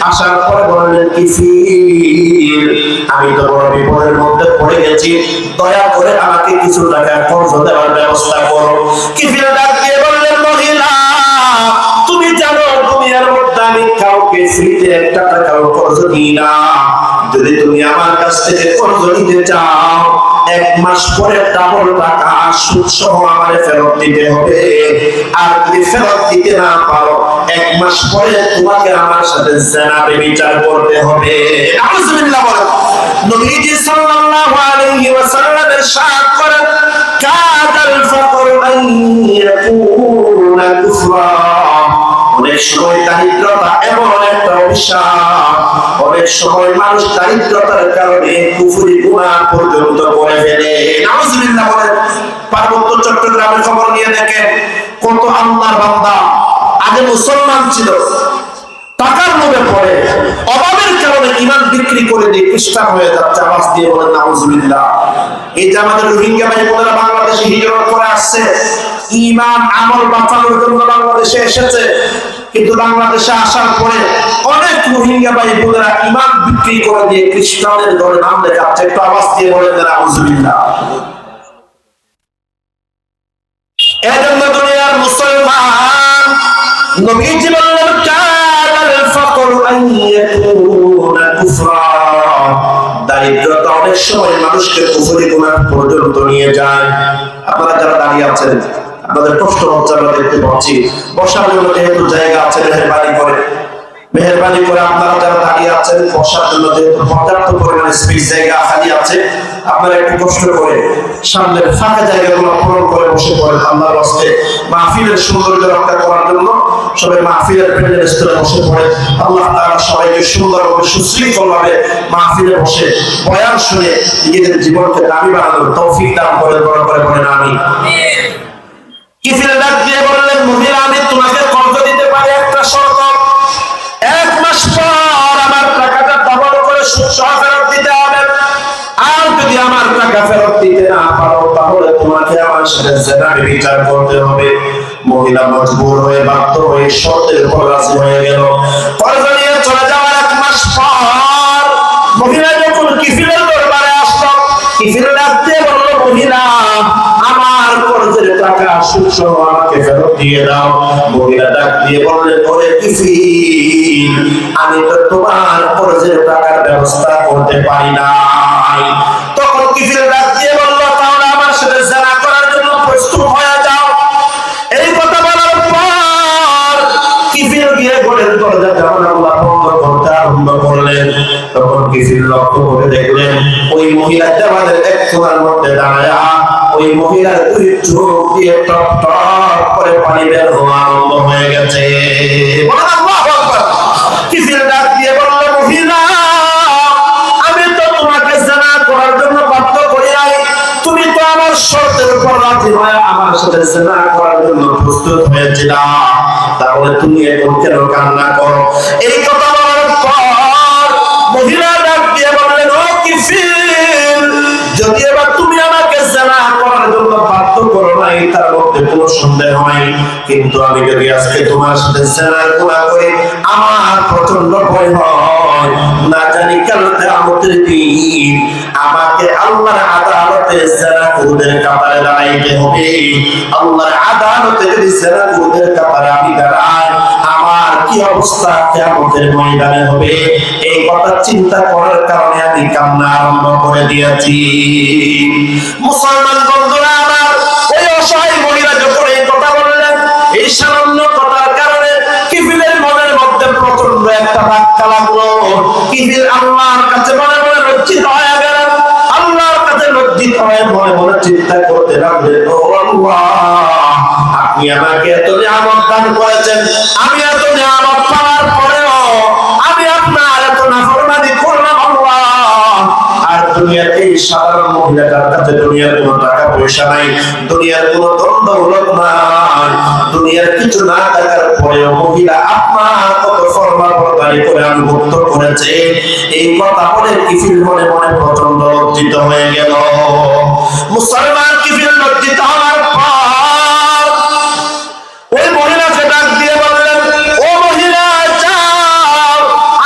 আসার পরে বললেন, কিফিল, আমি তো বড় বিপদের মধ্যে পড়ে গেছি, দয়া করে আমাকে কিছু টাকা কর্জ দেওয়ার ব্যবস্থা করো। কিফিল ডাক দিয়ে বললেন, মহিলা, তুমি জানো দুনিয়ার মধ্যে আমি কাউকে ফ্রিতে একটা টাকাও কর্জ দিই না। যদি তুমি আমার কাছ থেকে কর্জ নিতে চাও, এক মাস পরে ডাবল টাকা সুদ সহ আমারে ফেরত দিতে হবে। আর যদি ফেরত দিতে না পারো, এক মাস পরে তোমাকে আমার সাথে জিনা ব্যভিচার করতে হবে। আউযুবিল্লাহ বলেন। নবীজি সাল্লাল্লাহু আলাইহি ওয়াসাল্লাম ইরশাদ করেন, কাদাল ফাকর আন ইয়াকুনা কুফরা। অনেক সময় দারিদ্রতা এমন একটা অভিশাপ, অনেক সময় মানুষ দারিদ্রতার কারণে কুফরি গুনাহ পর্যন্ত করে ফেলে। নাউজুবিল্লাহ বলেন। পার্বত্য চট্টগ্রামের খবর নিয়ে দেখেন, কত আল্লাহর বান্দা আগে মুসলমান ছিল, টাকার লোভে পড়ে অভাবের কারণে ঈমান বিক্রি করে দিয়ে খ্রিস্টান হয়ে যাচ্ছে। আওয়াজ দিয়ে বলেন নাউজুবিল্লাহ। এই যে আমাদের রোহিঙ্গা ভাই বোনেরা বাংলাদেশে হিজরত করে আসছে, ঈমান আমল বাঁচানোর জন্য বাংলাদেশে এসেছে, কিন্তু বাংলাদেশে আসার পরে অনেক রোহিঙ্গা ভাই বোনেরা ঈমান বিক্রি করে দিয়ে খ্রিস্টানের দলে নাম লেখাচ্ছে। একটু আওয়াজ দিয়ে বলেন নাউজুবিল্লাহ। এজন্য দুনিয়ার মুসলমান, নবীজি বললেন, কাদাল ফাকর আন ইয়াকুনা কুফরা। দারিদ্রতা অনেক সময় মানুষকে কুফরি গুনাহ পর্যন্ত নিয়ে যায়। আপনারা যারা দাঁড়িয়ে আছেন, আপনাদের কষ্ট হচ্ছে, আমরা দেখতে পাচ্ছি। বসার জন্য যেহেতু জায়গা আছে, মেহেরবানি করে আপনারা যারা দাঁড়িয়ে আছেন, বসার জন্য যেহেতু পর্যাপ্ত পরিমাণে স্পেস জায়গা খালি আছে, আপনারা একটু কষ্ট করে সামনের ফাঁকা জায়গাগুলো পূরণ করে বসে পড়েন। আল্লাহর রাস্তায় মাহফিলের সৌন্দর্য রক্ষা করার জন্য সবাই মাহফিলের প্যান্ডেল স্তরে বসে পড়ে। আল্লাহ তাআলা সবাইকে সুন্দরভাবে সুশৃঙ্খলভাবে মাহফিলে বসে বয়ান শুনে নিজেদের জীবনকে দামি বানানোর তৌফিক দান করে বলেন আমিন। কিফিল ডাক দিয়ে বললেন, মহিলা, আমি তোমাকে কর্জ দিতে পারি একটা শর্ত, এক মাস পর আমার টাকাটা ডাবল করে সুদ সহ ফেরত দিতে হবে। আর যদি আমার টাকা ফেরত দিতে না পারো, তাহলে তোমাকে আমার সাথে জিনা ব্যভিচার করতে হবে। মহিলা মজবুর হয়ে, বাধ্য হয়ে শর্তের উপর রাজি হয়ে গেল। কর্জ নিয়ে চলে যাওয়ার এক মাস পর মহিলা যখন কিফিলের দরবারে আসলো, কিফিল ডাক দিয়ে বলল, মহিলা, আমার কর্জের টাকা সুদ সহ আমাকে ফেরত দিয়ে দাও। মহিলা ডাক দিয়ে বললেন, ওরে কিফিল, আমি তো তোমার কর্জের টাকার ব্যবস্থা করতে পারি না। তখন কিফিল ডাক দিয়ে বলল, তাহলে আমার সাথে জিনা করার জন্য প্রস্তুত হয়ে যাও। এই কথা বলার পর কিফিল গিয়ে ঘরের দরজা জানালা বন্ধ করতে আরম্ভ করলেন। তখন কিফিল লক্ষ্য করে দেখলেন, ওই মহিলা জামাতের এক কোণার মধ্যে দাঁড়ায়, ওই মহিলার দুই চোখ দিয়ে টপ টপ করে পানি বের হওয়া আরম্ভ হয়ে গেছে। আল্লাহু আকবার। কিফিল ডাক দিয়ে বলল, মহিলা, আমি তো রাজি হয়ে আমার সাথে জিনা করার জন্য প্রস্তুত হয়েছিল, তাহলে তুমি এখন কেন কান্না করো? এই কথা বলার পর মহিলা ডাক দিয়ে বললেন, ও কিফিল, যদি এবার তুমি আমাকে জিনা করার জন্য বাধ্য করো নাই তার মধ্যে কোনো সন্দেহ নাই, কিন্তু আমি যদি আজকে তোমার সাথে জিনা করি আমার প্রচন্ড ভয় হয়, না জানি কাল কিয়ামতের দিন আমাকে আল্লাহর আদালতে জিনাকুরদের কাতারে দাঁড়াইতে হবে। আল্লাহর আদালতে যদি জিনাকুরদের কাতারে আমি দাঁড়াই আমার কি অবস্থা কিয়ামতের ময়দানে হবে, এই কথা চিন্তা করার কারণে আমি কান্না আরম্ভ করে দিয়েছি। মুসলমান বন্ধুরা আমার, ওই অসহায় মহিলা যখন এই কথা বললেন, এই সামান্য কথার কারণে কিফিলের মনের মধ্যে প্রচন্ড একটা ধাক্কা লাগলো। কিফিল আল্লাহর কাছে মনে মনে লজ্জিত হয়ে গেলেন। আল্লাহর কাছে লজ্জিত হয়ে মনে মনে চিন্তা করতে লাগলেন, ও আল্লাহ, আপনি আমাকে এত নিয়ামত দান করেছেন, আমি এত নিয়ামত পাওয়ার পরেও আমি আপনার এত নাফরমানি করলাম আল্লাহ। আর দুনিয়ার এই সাধারণ মহিলাটার কাছে দুনিয়ার কোনো টাকা পয়সা নাই, দুনিয়ার কোনো দ্বন্দ্ব নাই, দুনিয়ার কিছু না থাকার পরেও মহিলা আপনার কত ফরমাবরদারি করে আনুগত্য করেছে, এই কথা বলে কিফিল মনে মনে প্রচন্ড লজ্জিত হয়ে গেল। মুসলমান কিফিল লজ্জিত হওয়ার পর ওই মহিলাকে ডাক দিয়ে বললেন, ও মহিলা, যাও,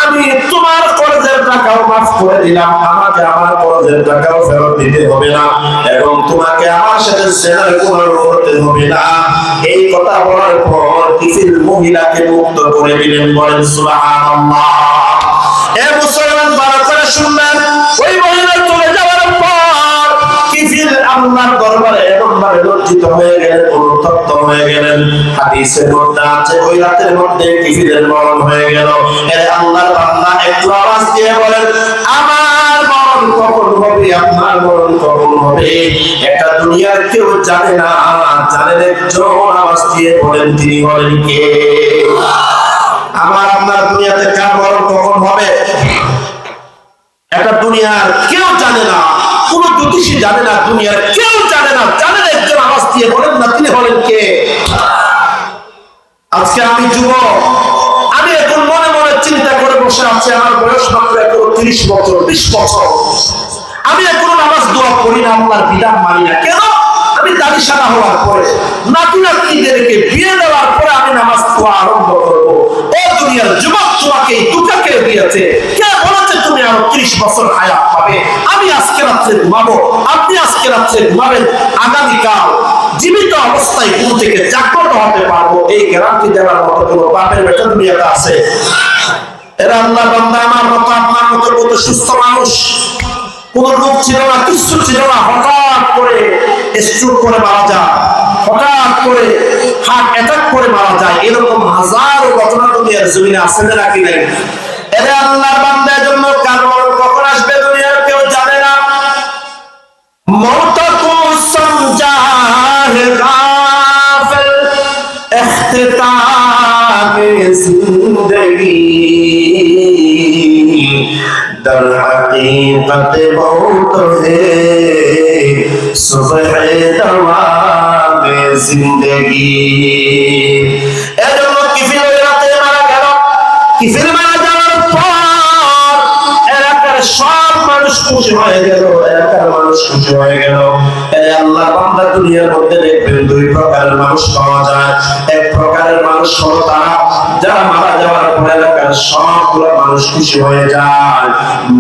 আমি তোমার কর্জের টাকাও মাফ করে দিলাম, আমাকে আমার কর্জের টাকাও ফেরত দিতে হবে না, এবং তোমাকে আমার সাথে জিনা করতে হবে না। এই কথা বলার পর কিফিল মহিলাকে মুক্ত করে দিলেন। বলেন সুবহানাল্লাহ। এ মুসলমান ভালো করে শুনলেন, ওই মহিলা চলে যাওয়ার পর কিফিল আল্লাহর দরবারে এমনভাবে লজ্জিত হয়ে গেলেন, অনুতপ্ত হয়ে গেলেন। হাদিসের মধ্যে আছে ওই রাতের মধ্যে কিফিলের মরণ হয়ে গেল। এ আল্লাহর বান্দা একটু আওয়াজ দিয়ে বলেন, আমার মরণ কখন হবে, আপনার মরণ কখন হবে, এটা দুনিয়ার কেউ জানে না, জানেন একজন। আওয়াজ দিয়ে বলেন, তিনি হলেন কে? আমার আপনার দুনিয়াতে কার মরণ কখন হবে এটা দুনিয়ার কেউ জানে না, কোন জ্যোতিষী জানে না, দুনিয়ার কেউ জানে না, জানেন একজন। আওয়াজ দিয়ে বলেন না, তিনি হলেন কে? আজকে আমি যুবক, আমি এখন মনে মনে চিন্তা করে বসে আছি, আমার বয়স মাত্র এখন 30 বছর 20 বছর, আমি এখনো নামাজ দোয়া করি না, আল্লাহর বিধান মানি না। কেন? আমি দাড়ি সাদা হওয়ার পরে, নাতি নাতনিদেরকে বিয়ে দেওয়ার পরে আমি নামাজ দোয়া আরম্ভ করবো। ও দুনিয়ার যুবক, তোমাকে দুটা কে দিয়েছে? কে বলেছে তুমি আরো 30 বছর হায়াত পাবে? আমি আজকে রাত্রে ঘুমাবো, আপনি আজকে রাত্রে ঘুমাবেন, আগামীকাল জীবিত অবস্থায় ঘুম থেকে জাগ্রত হতে পারবো, এই গ্যারান্টি দেওয়ার মতো কোনো বাপের বেটা দুনিয়াতে আছে? এরা আল্লাহ বান্দা আমার মতো আপনার মতো কত সুস্থ মানুষ, কোন রোগ ছিল না, কিছু ছিল না, হঠাৎ করে স্ট্রোক করে মারা যায়, হঠাৎ করে হার্ট অ্যাটাক করে মারা যায়, এরকম হাজারো ঘটনা দুনিয়ার জমিনে আছে না নাকি নাই? এরা আল্লাহর বান্দার জন্য কার মরণ কখন আসবে দুনিয়ার কেউ জানে না। মওত কো সমঝা হে গাফিল ইখতিতামে জিंदगी दर हकीकत मौत है सुबह दवामे जिंदगी। এজন্য কিফিল ওই রাতে মারা গেল। কিফিল মারা যাওয়ার পর এলাকার সব মানুষ খুশি হয়ে গেল, এলাকার মানুষ খুশি হয়ে গেল। এই আল্লাহ বান্দা দুনিয়ার মধ্যে দেখবেন দুই প্রকারের মানুষ পাওয়া যায়। এক প্রকারের মানুষ হলো তারা যারা মারা যাওয়ার পর এলাকার সবগুলো মানুষ খুশি হয়ে যায়।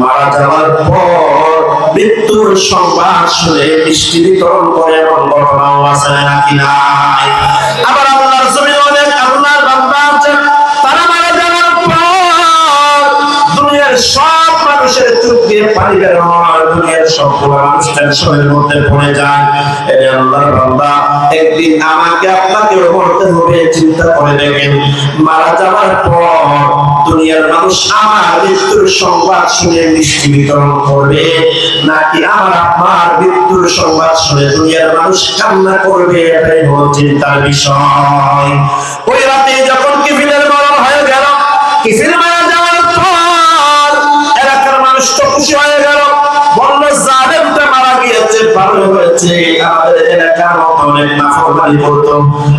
মারা যাওয়ার পর মৃত্যুর সংবাদ শুনে মিষ্টি বিতরণ করে এমন ঘটনাও আছে নাকি নাই? আবার আল্লাহর জমিনে অনেক আল্লাহর বান্দা আছে, তারা মারা যাওয়ার পর দুনিয়ার সব মানুষের চোখ দিয়ে পানি বের হয়, দুনিয়ার সবগুলো মানুষ টেনশনের মধ্যে পড়ে যায়। এই আল্লাহর বান্দা, একদিন আমাকে আপনাকে মরতে হবে। চিন্তা করে দেখেন, মারা যাওয়ার পর দুনিয়ার মানুষ আমার মৃত্যুর সংবাদ শুনে মিষ্টি বিতরণ করবে, নাকি আমার আপনার মৃত্যুর সংবাদ শুনে দুনিয়ার মানুষ কান্না করবে? এটাই হলো চিন্তার বিষয়। ওই রাতে যখন কিফিলের মরণ হয়ে গেল, কিফিল মারা যাওয়ার পর এলাকার মানুষ তো খুশি হয়ে গেল, বলল জালেমটা মারা গিয়েছে, ভালো হয়েছে, আমাদের এলাকার মধ্যে অনেক নাফরমানি করতো,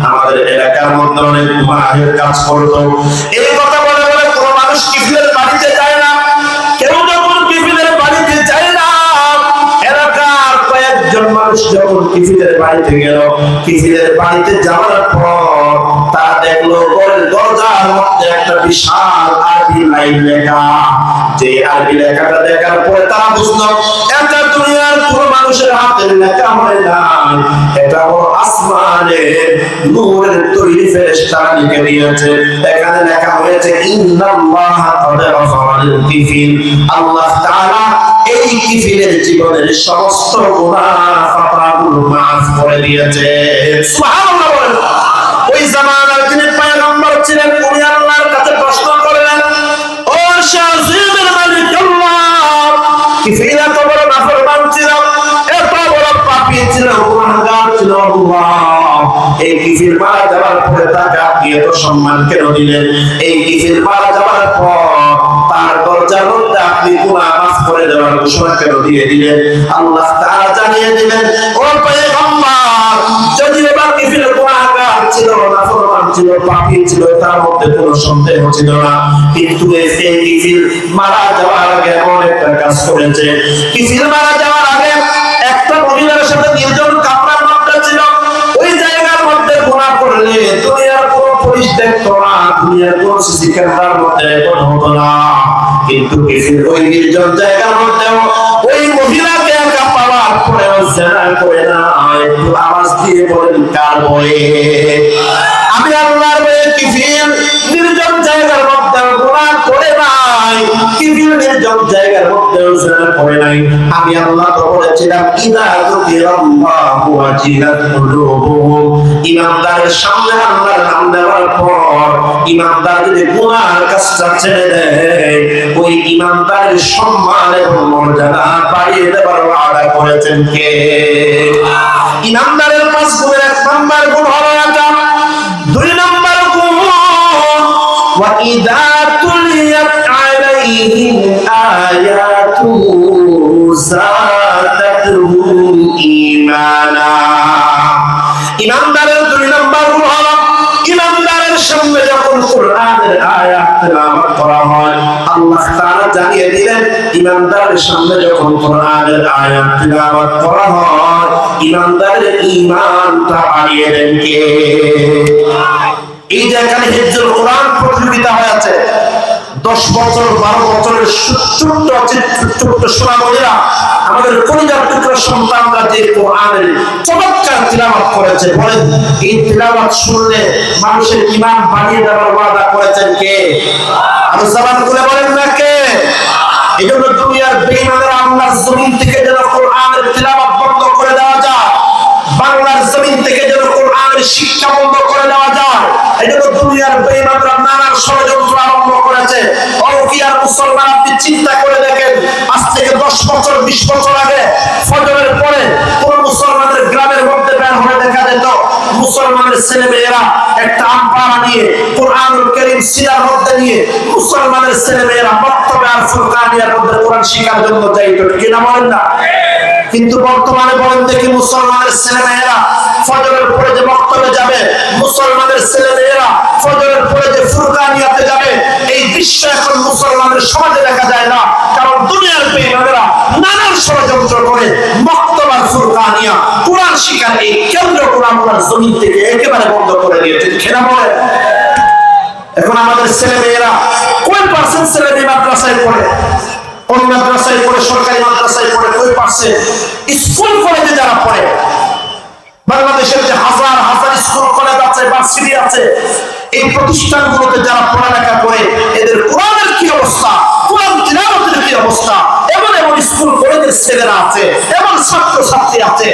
আমাদের এলাকার মধ্যে অনেক গুনাহের কাজ করতো। এই কথা বলে বলে কোনো মানুষ কিফিলের বাড়িতে যায় না। কেউ যখন কিফিলের বাড়িতে যায় না, এলাকার কয়েকজন মানুষ যখন কিফিলের বাড়িতে গেল, কিফিলের বাড়িতে যাওয়ার পর তারা দেখলো ঘরের দরজার মধ্যে একটা বিশাল আরবি লাইন লেখা। যে আরবি লেখাটা দেখার পরে তারা বুঝলো এটা দুনিয়ার কোনো মানুষের হাতের লেখা হয় না, এটা হলো আসমানের নূরের তৈরি ফেরেশতা লিখে দিয়েছে। এখানে লেখা হয়েছে ইন্নাল্লাহা ক্বাদ গফারাল কিফিল, আল্লাহ তাআলা এই কিফিলের জীবনের সমস্ত গুনাহ খাতাগুলো মাফ করে দিয়েছে। সুবহানাল্লাহ বলেন। ওই জামানার যিনি পয়গম্বর ছিলেন উনি আল্লাহর কাছে প্রশ্ন করলেন, ও শাহজিমের মালিক আল্লাহ, কিফিল এত বড় নাফরমান ছিল, এত বড় পাপী ছিল, গুনাহগার ছিল আল্লাহ, এই কিফিল মারা যাওয়ার পরে তাকে আপনি এত সম্মান কেন দিলেন? এই কিফিল মারা যাওয়ার পর তার দরজার মধ্যে আপনি গুনাহ মাফ করে দেওয়ার ঘোষণা কেন দিয়ে দিলেন? আল্লাহ তাআলা জানিয়ে দিলেন, ও পয়গম্বর, যদিও বা কিফিল গুনাহগার ছিল, নাফরমান ছিল, পাপী ছিল, তার মধ্যে কোনো সন্দেহ ছিল না, কিন্তু এই কিফিল মারা যাওয়ার আগে এমন একটা কাজ করেছে। কিফিল মারা যাওয়ার আগে একটা মহিলার সাথে নির্জন কামরার মধ্যে ছিল। ওই জায়গার মধ্যে গুনাহ করলে দুনিয়ার কোনো পুলিশ দেখতো না, দুনিয়ার কোনো সিসি ক্যামেরার মধ্যে রেকর্ড হতো না, কিন্তু কিফিল ওই নির্জন জায়গার মধ্যে ওই মহিলাকে একা পাওয়ার পরেও জেনা করে না। একটু আওয়াজ দিয়ে বলেন কার বয়ে? আমি আল্লাহর বয়ে কিফিল নির্জন জায়গার মধ্যে গুনাহ করে নাই, কিফিল নির্জন জায়গার মধ্যে জেনা করে নাই। আমি আল্লাহ তো বলেছিলাম ইদা যুকিরাল্লাহু ওয়াজিলাত কুলুবুহুম, ইমানদারের সামনে আল্লাহর নাম দেওয়ার পর ইমানদার যদি গুনাহের কাজটা ছেড়ে দেয়, ওই ইমানদারের সম্মান এবং মর্যাদা বাড়িয়ে দেওয়ার ওয়াদা করেছেন কে? ইমানদারের 5 গুণের 1 নাম্বার গুণ হলো এটা। 2 নাম্বার গুণ ওয়া ইযা তুলিয়াত আলাইহিম আয়াতুহু যাদাতুহুম ঈমানা। ইমানদারের 2 নাম্বার গুণ হলো ইমানদারের সামনে যখন কোরআনের আয়াত তেলাওয়াত করা হয়, আল্লাহ তাআলা জানিয়ে দিলেন ইমানদারের সামনে যখন কোরআনের আয়াত তেলাওয়াত করা হয়, ইমানদারের ঈমানটা বাড়িয়ে দেন কে? এই যে এখানে হিফজুল কোরআন প্রতিযোগিতা হয়েছে, 10 বছর 12 বছরের ছোট্ট সোনামণিরা, আমাদের কলিজার টুকরা সন্তানরা যে কোরআনের চমৎকার তিলাওয়াত করেছে, বলেন এই তিলাওয়াত শুনলে মানুষের ঈমান বাড়িয়ে দেওয়ার ওয়াদা করেছেন কে? আর জবান খুলে বলেন না কে? এজন্য দুনিয়ার বেঈমানেরা আল্লাহর জমিন থেকে যেন কোরআনের তিলাওয়াত বন্ধ করে দেওয়া যায়, বাংলার জমিন থেকে যেন কোরআনের শিক্ষা বন্ধ করে দেওয়া যায়, এজন্য দুনিয়ার বেঈমানরা নানান ষড়যন্ত্র আরম্ভ করেছে। অরকিয়ার মুসলমান আপনি চিন্তা করে দেখেন, আজ থেকে 10 বছর 20 বছর আগে ফজরের পরে কোন মুসলমানের গ্রামের মধ্যে বের হয়ে দেখা যেত মুসলমানের ছেলেমেয়েরা একটা আমপাড়া নিয়ে কোরআনুল কারীম সিনার মধ্যে নিয়ে মুসলমানের ছেলেমেয়েরা মক্তবে আর ফুরকানিয়ার মধ্যে কোরআন শিখার জন্য যাইত, কি না বলেন না? কিন্তু বর্তমানে বলেন দেখি মুসলমানের ছেলেমেয়েরা ফজরের পরে যে মক্তবে যাবে, মুসলমানের ছেলেমেয়েরা ফজরের পরে যে ফুরকানিয়াতে যাবে, এই দৃশ্য এখন মুসলমানের সমাজে দেখা যায় না। কারণ দুনিয়ার বেঈমানেরা নানান ষড়যন্ত্র করে মক্তব আর ফুরকানিয়া কোরআন শিক্ষার এই কেন্দ্র কোরআনের জমিন থেকে একেবারে বন্ধ করে দিয়েছে, খেলা বলে। এখন আমাদের ছেলেমেয়েরা কয় পার্সেন্ট ছেলেমেয়ে মাদ্রাসায় পড়ে? কোন মাদ্রাসায় পড়ে? সরকারি মাদ্রাসায় পড়ে কয় পার্সেন্ট? স্কুল কলেজে যারা পড়ে, বাংলাদেশের যে হাজার হাজার স্কুল কলেজ আছে, ভার্সিটি আছে, এই প্রতিষ্ঠানগুলোতে যারা পড়ালেখা করে এদের কোরআনের কি অবস্থা, কোরআন তিলাওয়াতের কি অবস্থা? এমন এমন স্কুল কলেজের ছেলেরা আছে, এমন ছাত্র ছাত্রী আছে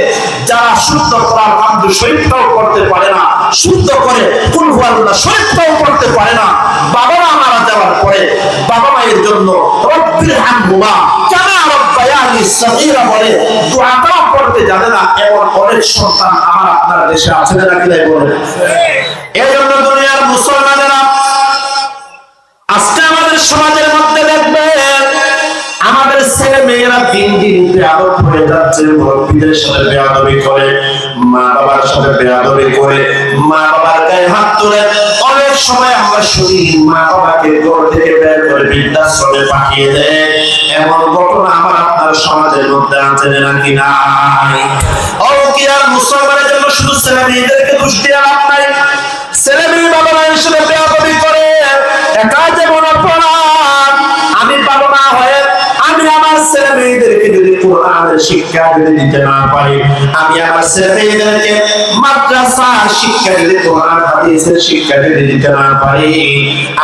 যারা শুদ্ধ কোরআন আব্দু শরীফটাও পড়তে পারে না, শুদ্ধ করে কুল হুয়াল্লাহ শরীফটাও পড়তে পারে না। বাবা মা মারা যাওয়ার পরে বাবা মায়ের জন্য রব্বির হামহুমা কামা রাব্বায়ানি সগীরা বলে দোয়াটাও পড়তে জানে না, এমন অনেক সন্তান আমার আপনার দেশে আছে না কি তাই বলেন? এই জন্য দুনিয়ার মুসলমানেরা আজকে আমাদের সমাজের মধ্যে দেখবেন আমাদের ছেলে মেয়েরা দিন দিন বেয়াদব হয়ে যাচ্ছে, মুরব্বিদের সাথে বেয়াদবি করে, মা বাবার সাথে বেয়াদবি করে, মা বাবার গায়ে হাত তুলে, অনেক সময় আমরা শুনি মা বাবাকে ঘর থেকে বের করে বৃদ্ধাশ্রমে পাঠিয়ে দেয়। এমন ঘটনা আমার আপনার সমাজের মধ্যে আছে নাকি নাই? ও কি আর মুসলমানের জন্য শুধু ছেলে মেয়েদেরকে দোষ দেওয়া লাভ নাই? ছেলে মেয়ে বাবা মায়ের সাথে বেয়াদবি করে একা যেমন অপরাধ, আমি বাবা মা হয়ে আমি আমার ছেলে মেয়েদেরকে যদি কোরআনের শিক্ষা যদি দিতে না পারি, আমি আমার ছেলে মেয়েদেরকে মাদ্রাসা শিক্ষা যদি কোরআন হাদিসের শিক্ষা যদি দিতে না পারি,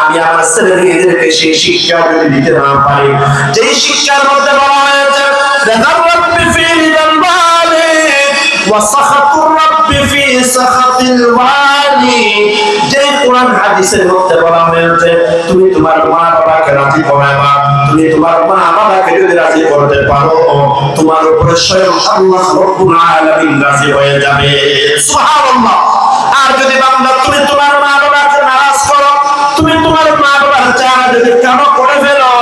আমি আমার ছেলে মেয়েদেরকে সেই শিক্ষা যদি দিতে না পারি, যেই শিক্ষার মধ্যে বলা হয়েছে রাদার রাব্বি ফি রিদাল ওয়ালিদ ওয়া সাখাতুর রাব্বি ফি সাখাতিল ওয়ালিদ, যে কোরআন হাদিসের মধ্যে বলা হয়েছে তুমি তোমার মা বাবাকে রাজি করাবা, তুমি তোমার মা বাবাকে যদি রাজি করতে পারো, তোমার উপরে স্বয়ং আল্লাহ রাব্বুল আলামিন রাজি হয়ে যাবে। সুবহানাল্লাহ। আর যদি বান্দা তুমি তোমার মা বাবাকে নারাজ করো, তুমি তোমার মা বাবার চাওয়া যদি কেন করে ফেলো,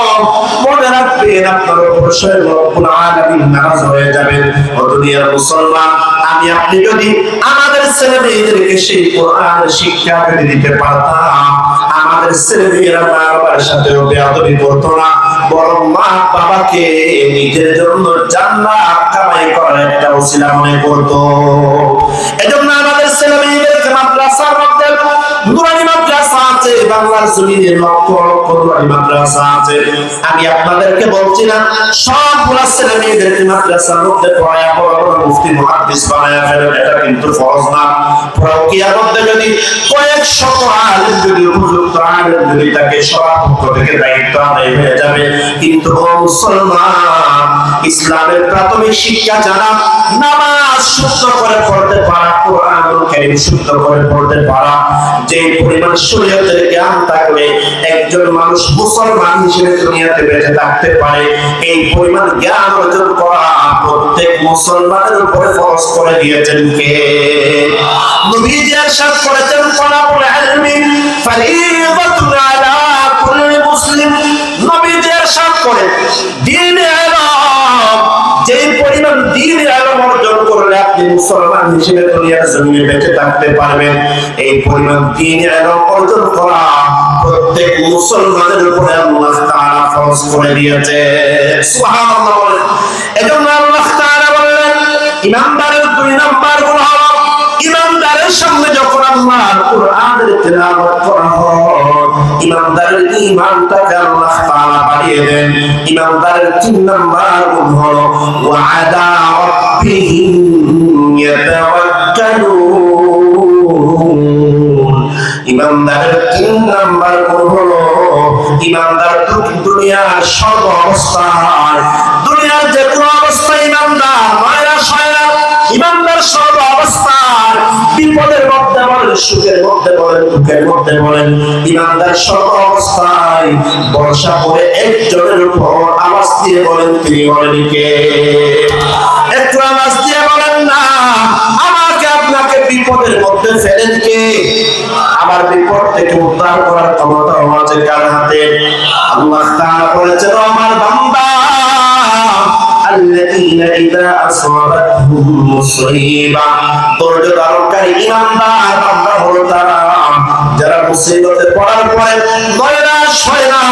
মনে রাখবেন আপনার উপর স্বয়ং রব্বুল আলামিন নারাজ হয়ে যাবেন। ও দুনিয়ার মুসলমান, আমি আপনি যদি আমাদের ছেলে মেয়েদেরকে সেই কোরআনের শিক্ষা যদি দিতে পারতাম, আমাদের ছেলে মেয়েরা মা বাবার সাথেও বেয়াদবি করতো না, বরং মা বাবাকে নিজের জন্য জান্নাত কামাই করার একটা ওসিলা মনে করতো। এজন্য আমাদের ছেলে মেয়েদেরকে মাদ্রাসার মধ্যে নুরানি মাদ্রাসা আছে, বাংলার জমিনে লক্ষ লক্ষ নুরানি মাদ্রাসা আছে। আমি আপনাদেরকে বলছি না সবগুলা ছেলে মেয়েদেরকে মাদ্রাসার মধ্যে পড়ায়া বড় বড় মুফতি মুহাদ্দিস বানায়া ফেলেন, এটা কিন্তু ফরজ না। কিয়ামতের মধ্যে যদি কয়েক শত আলেম যদি উপযুক্ত আলেম যদি তাকে সবার পক্ষ থেকে দায়িত্ব আদায় হয়ে যাবে, কিন্তু ও মুসলমান, ইসলামের প্রাথমিক শিক্ষা জানা, নামাজ শুদ্ধ করে পড়তে পারা, কোরআনুল কারীম শুদ্ধ করে পড়তে পারা, যে পরিমাণ শরীয়তের জ্ঞান থাকলে একজন মানুষ মুসলমান হিসেবে দুনিয়াতে বেঁচে থাকতে পারে, এই পরিমাণ জ্ঞান অর্জন করা প্রত্যেক মুসলমানের উপরে ফরজ করে দিয়েছেন কে? নবীজি ইরশাদ করেছেন তালাবুল ইলমি ফরিদাতুন আলা কুল্লি মুসলিম। নবীজি ইরশাদ করেন দ্বীন ইলম, যে পরিমাণ দ্বীন ইলম অর্জন করলে আপনি মুসলমান হিসেবে দুনিয়ার জমিনে বেঁচে থাকতে পারবেন, এই পরিমাণ দ্বীন ইলম অর্জন করা প্রত্যেক মুসলমানের উপরে আল্লাহ তাআলা ফরজ করে দিয়েছে। সুবহানাল্লাহ। এজন্য আল্লাহ তাআলা বললেন ইমানদারের দুই নাম্বার গুণ হলো, ইমানদারের সামনে যখন আল্লাহর কোরআনের তেলাওয়াত করা হয়, ইমানদারের ঈমানটাকে আল্লাহ তাআলা বাড়িয়ে দেন। ইমানদারের তিন নাম্বার গুণ হলো ওয়া আলা রাব্বিহিম ইয়াতাওয়াক্কালুন। ইমানদারের তিন নাম্বার গুণ হলো ইমানদার দুনিয়ার সর্ব অবস্থায়, দুনিয়ার যে কোনো অবস্থায় ইমানদার নয়রাশ হয় না। ইমানদার সর্ব অবস্থায়, বিপদের মধ্যে বলেন, সুখের মধ্যে বলেন, দুঃখের মধ্যে বলেন, ইমানদার সর্ব অবস্থায় ভরসা করে একজনের উপর আওয়াজ দিয়ে বলেন, তিনি বলেন কে? একটু আওয়াজ দিয়ে বলেন না, আমাকে আপনাকে বিপদের মধ্যে ফেলেন কে? আমার বিপদ থেকে উদ্ধার করার ক্ষমতা আছে কার হাতে? আল্লাহ তাআলা বলেছেন আমার বান্দা আল্লাযীনা ইযা আসাবাতহুম মুসিবা, ধৈর্য ধারণকারী ঈমানদার বান্দা হলো তারা যারা মুসিবতে পড়ার পরে নয়রাশ হয় না,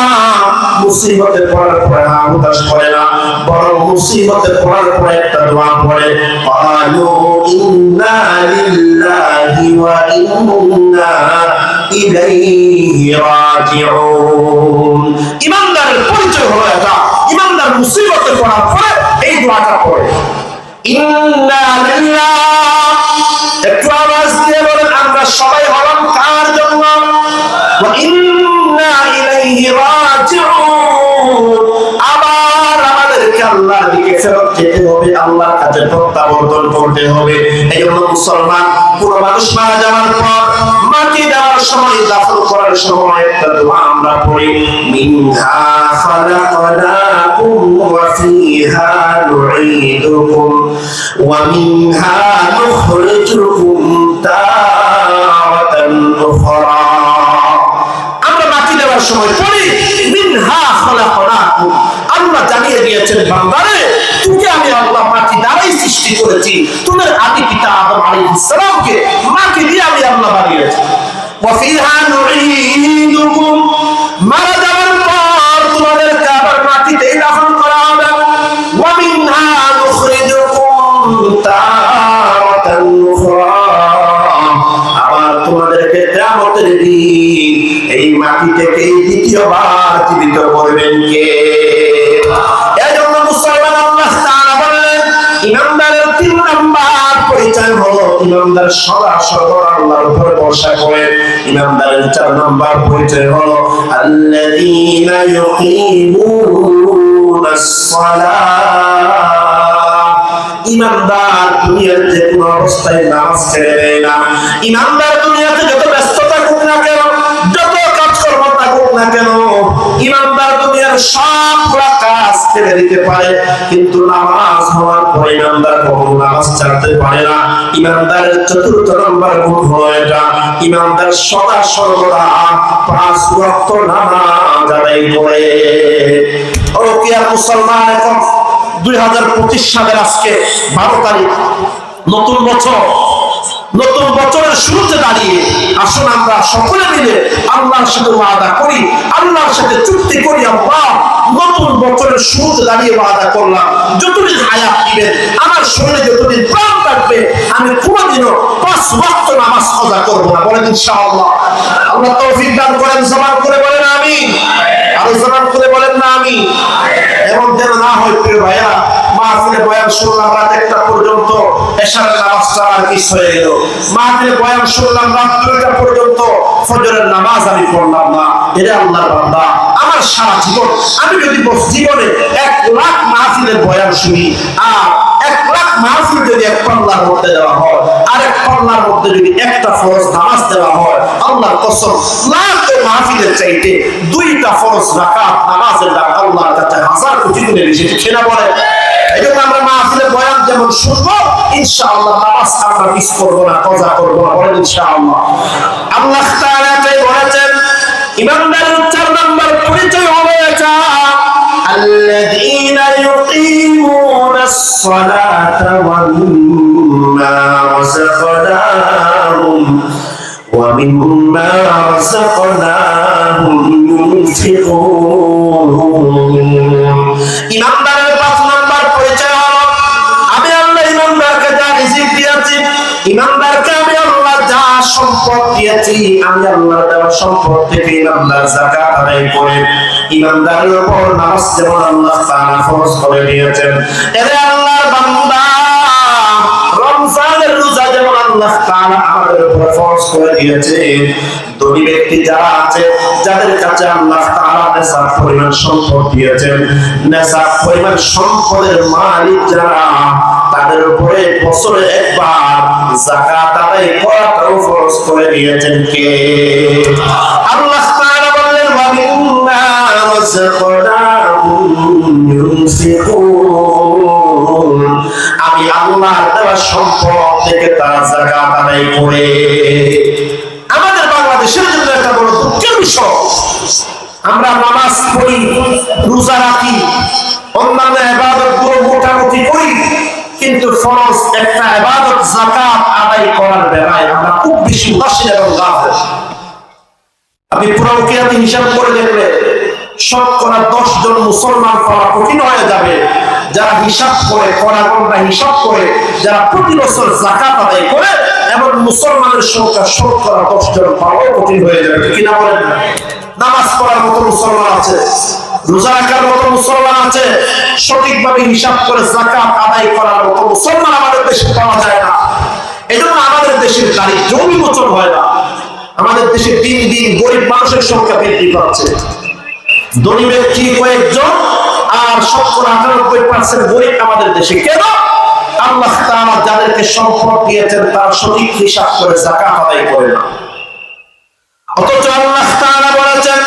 মুসিবতে পড়ার পরে হতাশ হয় না, বরং মুসিবতে পড়ার পরে একটা দোয়া পড়ে, ক্বালু ইন্না লিল্লাহি ওয়া ইন্না ইলাইহি রাজিউন। ঈমানদারের পরিচয় হলো এটা। ঈমানদার মুসিবতে পড়ার পরে এই দোয়াটা পড়ে, ইন্না লিল্লাহ। একটু আওয়াজ দিয়ে বলেন আমরা সবাই হলাম কার জন্য? ওয়া ইন্না ইলাইহি রাজিউন। আবার আমাদেরকে আল্লাহর দিকে ফেরত যেতে হবে, আল্লাহর কাছে প্রত্যাবর্তন করতে হবে। এইজন্য মুসলমান কোন মানুষ মারা যাওয়ার পর মাটি দেওয়ার সময়, দাফন করার সময় একটা দোয়া আমরা পড়ি, মিনহা খালাকনাকুম ওয়া ফিহা নুঈদুকুম ওয়া মিনহা নুখরিজুকুম তারাতান উখরা। আমরা মাটি দেওয়ার সময় পড়ি মিনহা খালাকনাকুম, আল্লাহ জানিয়ে দিয়েছেন বান্দারে তোকে আমি আল্লাহ মাটি দ্বারাই সৃষ্টি করেছি। তোমার আদি পিতা আদম আলাইহিস সালামকে মাকে দিয়ে আমি আল্লাহ বানিয়েছি। ওয়া ফিহা নুঈদুকুম, মারা যাওয়ার পর তোমাদেরকে আবার মাটিতেই দাফন করা হবে। ওয়া মিনহা নুখরিজুকুম তারাতান উখরা, আবার তোমাদেরকে কিয়ামতের দিন এই মাটি থেকে দ্বিতীয়বার জীবিত করবেন কে? এজন্য মুসলমান আল্লাহ তাআলা বললেন ইমানদারের 3 নাম্বার পরিচয় হলো ইমানদার সদা সর্বদা আল্লাহর উপর ভরসা করে। ইমানদারের 4 নাম্বার পরিচয় হলো আল্লাযীনা ইউকিমুনাস সালাহ। ইমানদার দুনিয়ার যে কোনো অবস্থায় নামাজ ছেড়ে দেয় না। ইমানদার দুনিয়াতে যত ব্যস্ত থাকুক না কেন, যত কাজকর্ম থাকুক না কেন, ইমানদার দুনিয়ার সবগুলা কাজ ছেড়ে দিতে পারে, কিন্তু নামাজ হওয়ার পরে ইমানদার কখনো নামাজ ছাড়তে পারে না। ইমানদারের 4র্থ নাম্বার গুণ হলো এটা, ইমানদার সদা সর্বদা 5 ওয়াক্ত নামাজ আদায় করে। ও কি আর মুসলমান, এখন 2025 সালের আজকে 12 তারিখ, নতুন বছর, নতুন বছরের শুরুতে দাঁড়িয়ে আসুন আমরা সকলে মিলে আল্লাহর সাথে ওয়াদা করি, আল্লাহর সাথে চুক্তি করি। আল্লাহ, নতুন বছরের শুরুতে দাঁড়িয়ে ওয়াদা করলাম যতদিন হায়াত দিবেন, আমার শরীরে যতদিন প্রাণ থাকবে, আমি কোনোদিনও 5 ওয়াক্ত নামাজ কাজা করব না। বলেন ইনশাআল্লাহ। আল্লাহ তৌফিক দান করেন। জবান করে বলেন আমিন। আরো জবান করে বলেন না আমিন। এমন যেন না হয় প্রিয় ভাইয়া, মাহফিলে বয়ান শুনলাম রাত 1টা পর্যন্ত, এশারের নামাজটা আর মিস হয়ে গেল। মাহফিলে বয়ান শুনলাম রাত 2টা পর্যন্ত, ফজরের নামাজ আমি পড়লাম না। এটা আল্লাহর বান্দা, আমার সারা জীবন আমি যদি জীবনে 1 লাখ মাহফিলের বয়ান শুনি, আর 1 লাখ মাহফিল যদি এক পাল্লার মধ্যে দেওয়া হয়, আর এক পাল্লার মধ্যে যদি একটা ফরজ নামাজ দেওয়া হয়, আল্লাহর কসম লাখ মাহফিলের চাইতে 2টা ফরজ রাকাত নামাজের দাম আল্লাহর কাছে 1000 কোটি গুণে বেশি। ঠিক না বলেন? এজন্য আমরা মাহফিলে বয়ান যেমন শুনবো, ইনশাআল্লাহ নামাজ আমরা মিস করব না, কাজা করব না। বলেন ইনশাআল্লাহ। আল্লাহ তাআলা এটাই বলেছেন, ইমানদারের 4 নাম্বার পরিচয় হলো এটা, আল্লাযীনা ইউকিমুনাস সালাতা ওয়া মিম্মা রাযাকনাহুম ইউনফিকুন। ইমানদারের 5 নাম্বার পরিচয় হলো, আমি আল্লাহ ইমানদারকে যা রিজিক দিয়েছি, ইমানদারকে আমি আল্লাহ যা সম্পদ দিয়েছি, আমি আল্লাহর দেওয়া সম্পদ থেকে ইমানদার যাকাত আদায় করে ইমানদারের উপর নামাজ যেমন আল্লাহ তাআলা ফরজ করে দিয়েছেন, এরে আল্লাহর বান্দা, রমজানের রোজা যেমন আল্লাহ তাআলা আমাদের উপর ফরজ করে দিয়েছেন, ধনী ব্যক্তি যারা আছে, যাদের কাছে আল্লাহ তাআলা নেশাব পরিমাণ সম্পদ দিয়েছেন, নেশাব পরিমাণ সম্পদের মালিক যারা, তাদের উপরে বছরে একবার যাকাত আদায় করাটাও ফরজ করে দিয়েছেন কে? আল্লাহ তাআলা বললেন, ওয়া মিম্মা রাযাকনাহুম ইউনফিকুন, আমি আল্লাহর দেওয়া সম্পদ থেকে তারা যাকাত আদায় করে। আমাদের বাংলাদেশের জন্য একটা বড় দুঃখের বিষয়, আমরা নামাজ পড়ি, রোজা রাখি, অন্যান্য ইবাদতগুলো মোটামুটি করি, কিন্তু ফরজ একটা ইবাদত যাকাত আদায় করার বেলায় আমরা খুব বেশি উদাসীন এবং গাফেল। আপনি পুরো কিয়ামতে হিসাব করে দেখলে শতকরা 10 জন মুসলমান পাওয়া কঠিন হয়ে যাবে, যারা হিসাব করে, কড়াগন্ডা হিসাব করে, যারা প্রতি বছর যাকাত আদায় করে, এবং মুসলমানের সংখ্যা শতকরা 10 জন পাওয়া কঠিন হয়ে যাবে। কিনা বলেন? নামাজ পড়ার মতো মুসলমান আছে, রোজা রাখার মতো মুসলমান আছে, সঠিকভাবে হিসাব করে যাকাত আদায় করার মতো মুসলমান আমাদের দেশে পাওয়া যায় না। এজন্য আমাদের দেশের দারিদ্র্য বিমোচন হয় না। আমাদের দেশে দিন দিন গরিব মানুষের সংখ্যা বৃদ্ধি পাচ্ছে। ধনী ব্যক্তি কয়েকজন, আর শতকরা 98% গরিব আমাদের দেশে। কেন? আল্লাহ তাআলা যাদেরকে সম্পদ দিয়েছেন তার সঠিক হিসাব করে যাকাত আদায় করে না। অথচ আল্লাহ তাআলা বলেছেন,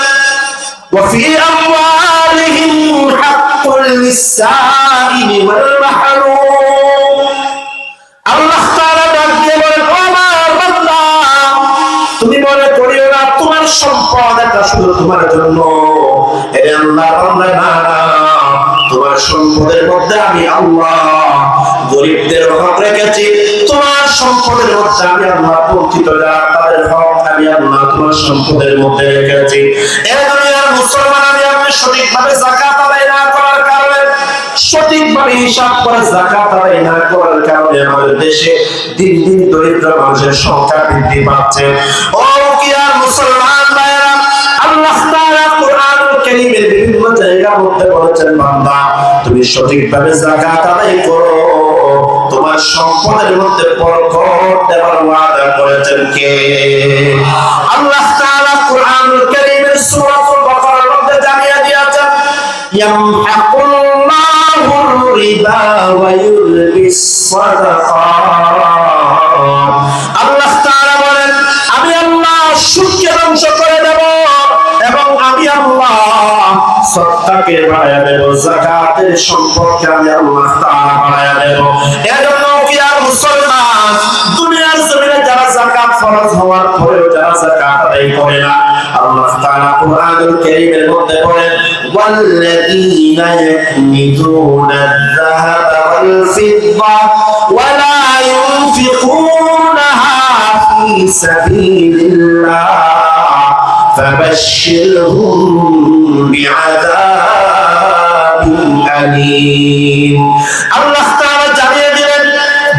ওয়া ফি আমওয়ালিহিম হাক্কুল লিস-সাইলি ওয়াল মাহরুম। আল্লাহ তাআলা ডাক দিয়ে বলেন, ও আমার বান্দা, তুমি মনে করিও না তোমার সম্পদ এটা শুধু তোমার জন্য। এ আল্লাহর বান্দা, না, তোমার সম্পদের মধ্যে আমি আল্লাহ গরিবদের হক রেখেছি। তোমার সম্পদের মধ্যে আমি আল্লাহ বঞ্চিত যারা তাদের হক আমি আল্লাহ তোমার সম্পদের মধ্যে রেখেছি। এই দুনিয়ার মুসলমান আমি আপনি সঠিকভাবে যাকাত আদায় না করার কারণে, সঠিকভাবে হিসাব করে যাকাত আদায় না করার কারণে আমাদের দেশে দিন দিন দরিদ্র মানুষের সংখ্যা বৃদ্ধি পাচ্ছে। ও কি আর মুসলমান ভাইরা, আল্লাহ তাআলা কোরআনুল কারীমের বিভিন্ন জায়গার মধ্যে বলেছেন, বান্দা তুমি সঠিকভাবে যাকাত আদায় করো, তোমার সম্পদের মধ্যে বরকত দেওয়ার ওয়াদা করেছেন কে? আল্লাহ তাআলা কোরআনুল কারীমের সূরাতুল বাকারার মধ্যে জানিয়ে দিয়েছেন, ইয়ামহাকুল্লাহুর রিবা ওয়া ইউরবিস সাদাকাত। আল্লাহ তাআলা বলেন, আমি আল্লাহ সুদকে ধ্বংস করে দেব এবং আমি আল্লাহ সদকাকে বাড়ায়া দেব, যাকাতের সম্পর্কে আমি আল্লাহ তাআলা বাড়ায়া দেব। এজন্য কি আর মুসলমান দুনিয়ার জমিনে যারা যাকাত ফরজ হওয়ার পরেও যারা যাকাত আদায় করে না, আল্লাহ তাআলা কোরআনুল কারীমের মধ্যে বলেন, ওয়াল্লাযীনা ইয়াকনিজুনা আয-যাহাবা ওয়াল ফিদ্দা ওয়া লা ইউনফিকুনাহা ফী সাবিলিল্লাহ ফাবাশশিরহুম বিআযাবিন আলীম। আল্লাহ তাআলা জানিয়ে দিলেন,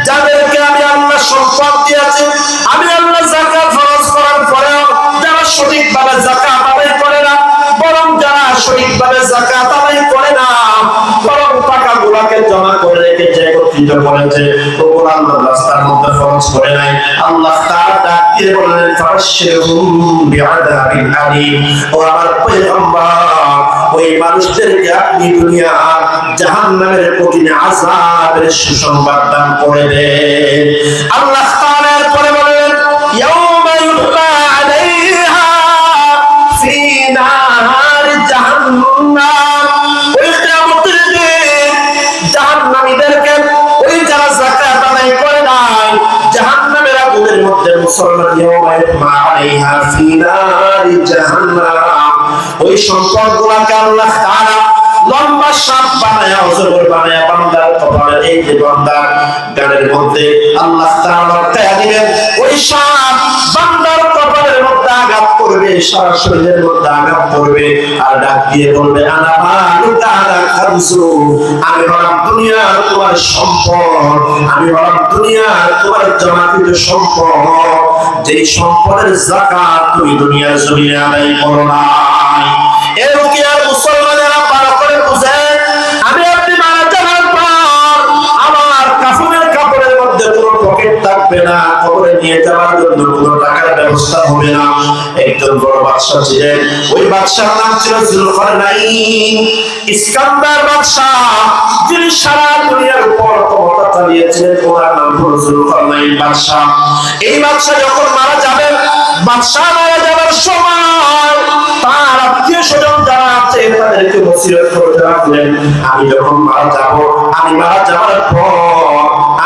যাদেরকে আমি আল্লাহ সম্পদ দিয়েছি, আমি আল্লাহ যাকাত ফরজ করার পরেও যারা সঠিকভাবে যাকাত আদায় করে না, বরং যারা সঠিকভাবে যাকাত আদায় করে না, বরং টাকাগুলোকে জমা করে রেখেছে, একত্রিত করেছে, ওগুলো আল্লাহর রাস্তার মধ্যে খরচ করে নাই, আল্লাহ তাআলা ডাক দিয়ে বললেন, ফাবাশশিরহুম বিআযাবিন আলীম। ও আমার পয়গম্বর, ওই মানুষদেরকে আপনি দুনিয়ার জাহান্নামের কঠিন আযাবের সুসংবাদ দান করে দেন। আল্লাহ তাআলা এরপরে বলেন, ইয়াউমা ইউহমা আলাইহা ফী নারি জাহান্নাম। ওই কিয়ামতের দিন জাহান্নামীদেরকে, ওই যারা যাকাত আদায় করে নাই, জাহান্নামের আগুনের মধ্যে মুসলমান, ইয়াউমা ইউহমা আলাইহা ফী নারি জাহান্নাম, ওই সম্পদগুলোকে আল্লাহ তাআলা লম্বা সাপ বানায়া, অজগর বানায়া বান্দার কপালে, এই যে বান্দার গানের মধ্যে আল্লাহ তাআলা লটকায়া দিবেন, ওই সাপ বান্দার কপালের মধ্যে আঘাত করবে, সারা শরীরের মধ্যে আঘাত করবে, আর ডাক দিয়ে বলবে, আনা মালুকা আনা খামসু, আমি হলাম দুনিয়ার তোমার সম্পদ, আমি হলাম দুনিয়ার তোমার জমাকৃত সম্পদ, যেই সম্পদের যাকাত তুমি দুনিয়ার জমিনে আদায় করো না। এর কি আর মুসলমানেরা পারা করে বুঝে, আমি আপনি মারা যাওয়ার পর আমার কাফনের কাপড়ের মধ্যে কোনো পকেট থাকবে না, কবরে নিয়ে যাওয়ার জন্য কোনো টাকার ব্যবস্থা হবে না। একজন বড় বাদশা ছিলেন, ওই বাদশার নাম ছিল যুলকারনাইন, ইস্কান্দার বাদশা, যিনি সারা দুনিয়ার উপর ক্ষমতা চালিয়েছিলেন, ওনার নাম হল যুলকারনাইন বাদশা। এই বাদশা যখন মারা যাবেন, বাদশা মারা যাবার সময় তার আত্মীয় স্বজন যারা আছে তাদেরকে ওসিয়ত করতে রাখলেন, আমি যখন মারা যাব, আমি মারা যাওয়ার পর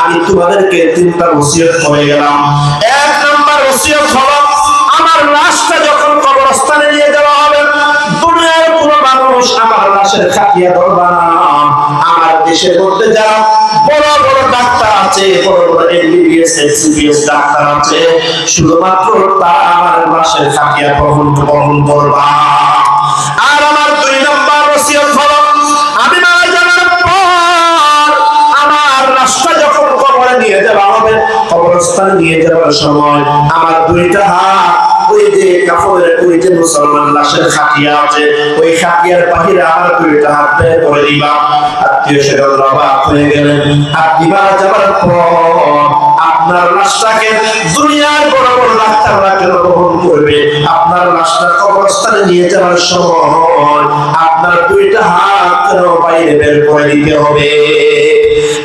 আমি তোমাদেরকে তিনটা ওসিয়ত করে গেলাম। এক নাম্বার ওসিয়ত হলো, আমার লাশটা যখন কবরস্থানে নিয়ে যাওয়া হবে, দুনিয়ার কোনো মানুষ আমার লাশের খাটিয়া ধরবা না। আমার দেশের মধ্যে যারা বড় বড় ডাক্তার আছে, বড় বড় এমবিবিএস এমসিবিএস ডাক্তার আছে, শুধুমাত্র তারা আমার লাশের খাটিয়া গ্রহণ করবা। আর আমার দুই নম্বর ওসিয়ত হলো, আমি মারা যাওয়ার পর আমার লাশটা যখন কবরে নিয়ে যাওয়া হবে, কবরস্থানে নিয়ে যাওয়ার সময় আমার দুইটা হাত ওই যে কাফনের, ওই যে মুসলমান লাশের খাটিয়া আছে, ওই খাটিয়ার বাহিরে আমার দুইটা হাত বের করে দিবা। আত্মীয় স্বজন অবাক হয়ে গেলেন, আপনি মারা যাওয়ার পর আপনার লাশটাকে দুনিয়ার বড় বড় ডাক্তাররা কেন গ্রহণ করবে? আপনার লাশটা কবরস্থানে নিয়ে যাওয়ার সময় আপনার দুইটা হাত কেন বাইরে বের করে দিতে হবে?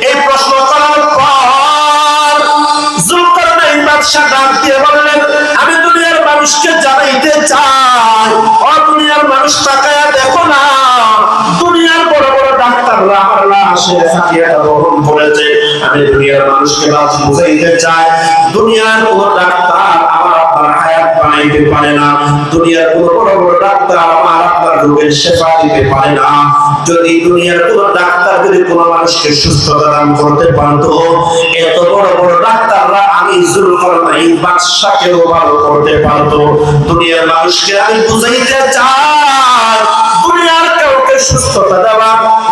এই প্রশ্ন করার পর যুলকারনাইন বাদশা ডাক দিয়ে বললেন, আমি দুনিয়ার মানুষকে জানাইতে চাই, ও দুনিয়ার মানুষ তাকায়া দেখো না, দুনিয়ার বড় বড় ডাক্তাররা আমার লাশের খাটিয়াটা গ্রহণ করেছে। আমি দুনিয়ার মানুষকে বুঝাইতে চাই, দুনিয়ার কোন ডাক্তার আমার আপনার হায়াত বানাইতে পারে না, দুনিয়ার কোন বড় বড় ডাক্তার আমার আপনার রোগের শেফা দিতে পারে না। যদি দুনিয়ার কোন ডাক্তার যদি কোন মানুষকে সুস্থতা দান করতে পারতো, এত বড় বড় ডাক্তাররা আমি যুলকারনাইন বাদশাকেও ভালো করতে পারতো। দুনিয়ার মানুষকে আমি বুঝাইতে চাই, দুনিয়ার কাউকে সুস্থতা দেওয়া,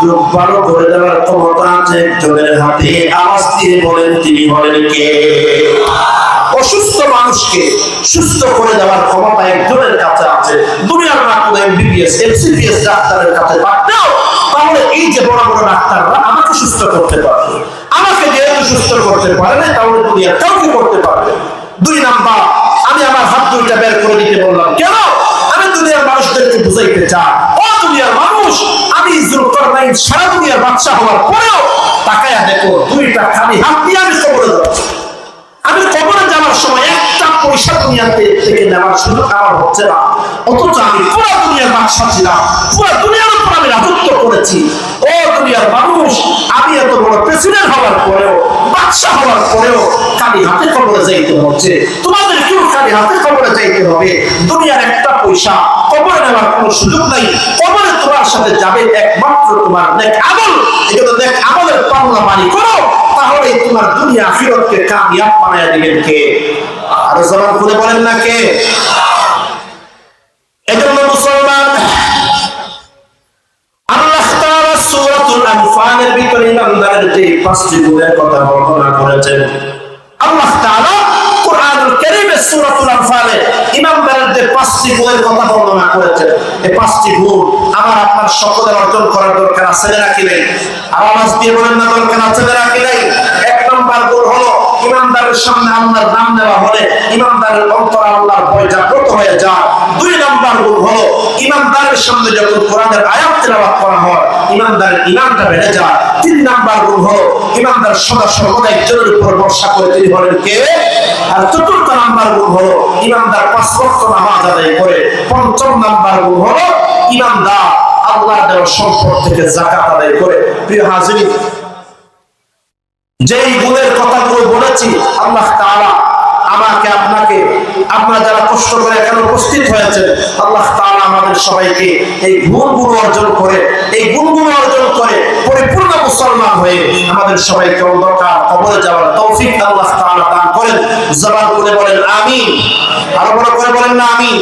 রোগ ভালো করে দেওয়ার ক্ষমতা আছে একজনের হাতে। আওয়াজ দিয়ে বলেন, তিনি বলেন কে? অসুস্থ মানুষকে সুস্থ করে দেওয়ার ক্ষমতা একজনের কাছে আছে। দুনিয়ার না কোনো এমবিবিএস এমসিবিএস ডাক্তারের কাছে থাকতেও, তাহলে এই যে বড় বড় ডাক্তাররা আমাকে সুস্থ করতে পারবে, আমাকে যেহেতু সুস্থ করতে পারে না, তাহলে দুনিয়ার কাউকে করতে পারবে। দুই নাম্বার, আমি আমার হাত দুইটা বের করে দিতে বললাম কেন? আমি দুনিয়ার মানুষদেরকে বুঝাইতে চাই, ও দুনিয়ার মানুষ, আমি যুলকারনাইন সারা দুনিয়ার বাদশা হওয়ার পরেও তাকায়া দেখো, দুইটা খালি হাত দিয়ে আমি কবরে যাচ্ছি। আমি কবরে যাওয়ার সময় একটা পয়সা দুনিয়াতে থেকে নেওয়ার সুযোগ আমার হচ্ছে না, অথচ আমি পুরো দুনিয়ার বাদশা ছিলাম, পুরো দুনিয়ার উপর আমি রাজত্ব করেছি। ও দুনিয়ার মানুষ, আমি এত বড় প্রেসিডেন্ট হওয়ার পরেও, বাদশা হওয়ার পরেও খালি হাতে কবরে যাইতে হচ্ছে। তোমাদের কেউ খালি হাতে কবরে যাইতে হবে? দুনিয়ার একটা পয়সা কবরে নেওয়ার কোনো সুযোগ নাই। কবরে তোমার সাথে যাবে একমাত্র তোমার নেক আমল। এজন্য নেক আমলের পাল্লা মারি করো, তাহলে তোমার দুনিয়া আখিরাতকে কামিয়াব বানায় দিবেন কে? আর জবান খুলে বলেন না কে? এজন্য মুসলমান, আল্লাহ তাআলা সূরাতুল আনফালের ভিতরে ইমানদারের যে পাঁচটি গুণের কথা বর্ণনা করেছেন। আল্লাহ তাআলা কুরআনুল কারীমে সূরাতুল আনফালে ইমানদারের যে পাঁচটি গুণের কথা বর্ণনা করেছেন। এই পাঁচটি গুণ আমার আপনার সকলের অর্জন করার দরকার আছে নাকি নাই? আওয়াজ দিয়ে বলেন না, দরকার আছে নাকি নাই? এক নম্বর গুণ হলো, ইমানদারের সামনে আল্লাহর নাম নেওয়া হলে ইমানদারের অন্তরে আল্লাহর ভয় জাগ্রত হয়ে যায়। দুই নম্বর গুণ হলো, ইমানদারের সামনে যখন কোরআনের আয়াত তেলাওয়াত করা হয়, ইমানদারের ঈমানটা বেড়ে যায়। তিন নম্বর গুণ হলো, ইমানদার সদা সর্বদা একজনের উপর ভরসা করে, তিনি বলেন কে? আর চতুর্থ নম্বর গুণ হলো, ইমানদার পাঁচ ওয়াক্ত নামাজ আদায় করে। পঞ্চম নম্বর গুণ হলো, ইমানদার আল্লাহর দেওয়া সম্পদ থেকে যাকাত আদায় করে। প্রিয় হাজিরিন, যেই গুণের কথাগুলো বলেছি, আল্লাহ তাআলা আমাকে আপনাকে, আপনারা যারা কষ্ট করে এখানে উপস্থিত হয়েছেন, আল্লাহ তাআলা আমাদের সবাইকে এই গুণগুলো অর্জন করে, এই গুণগুলো অর্জন করে পরিপূর্ণ মুসলমান হয়ে আমাদের সবাইকে অন্ধকার কবরে যাওয়ার তৌফিক আল্লাহ তাআলা দান করেন। জবান করে বলেন আমিন। আরো বড় করে বলেন না আমিন।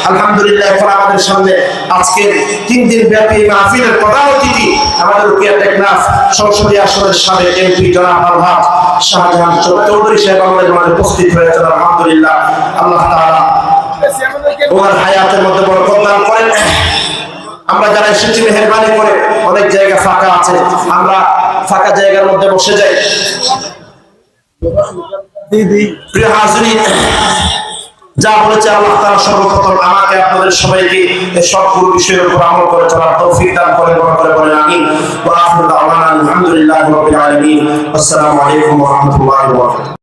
আলহামদুলিল্লাহ। এখন আমাদের সামনে আজকের 3 দিন ব্যাপী মাহফিলের প্রধান অতিথি আমাদের রুকিয়া টেকনাফ সংসদীয় আসনের সাবেক এমপি জনাব আলহাজ শাহজাহান চৌধুরী সাহেব আমাদের মাঝে উপস্থিত হয়েছেন। আলহামদুলিল্লাহ, আল্লাহ তাআলা ওনার হায়াতের মধ্যে বরকত দান করেন। আমরা যারা এসেছি মেহেরবানি করে, অনেক জায়গা ফাঁকা আছে, আমরা ফাঁকা জায়গার মধ্যে বসে যাই। প্রিয় হাজিরিন, যা বলেছে আল্লাহ তাআলা সর্বপ্রথম আমাকে আপনাদের সবাইকে এই সবগুলো বিষয়ের উপর আমল করে চলার তৌফিক দান করেন। বড় করে বলেন আমিন। ওয়া আখিরু দাওয়ানা আলহামদুলিল্লাহি রাব্বিল আলামিন। আসসালামু আলাইকুম ওয়া রাহমাতুল্লাহি ওয়া বারাকাতুহু।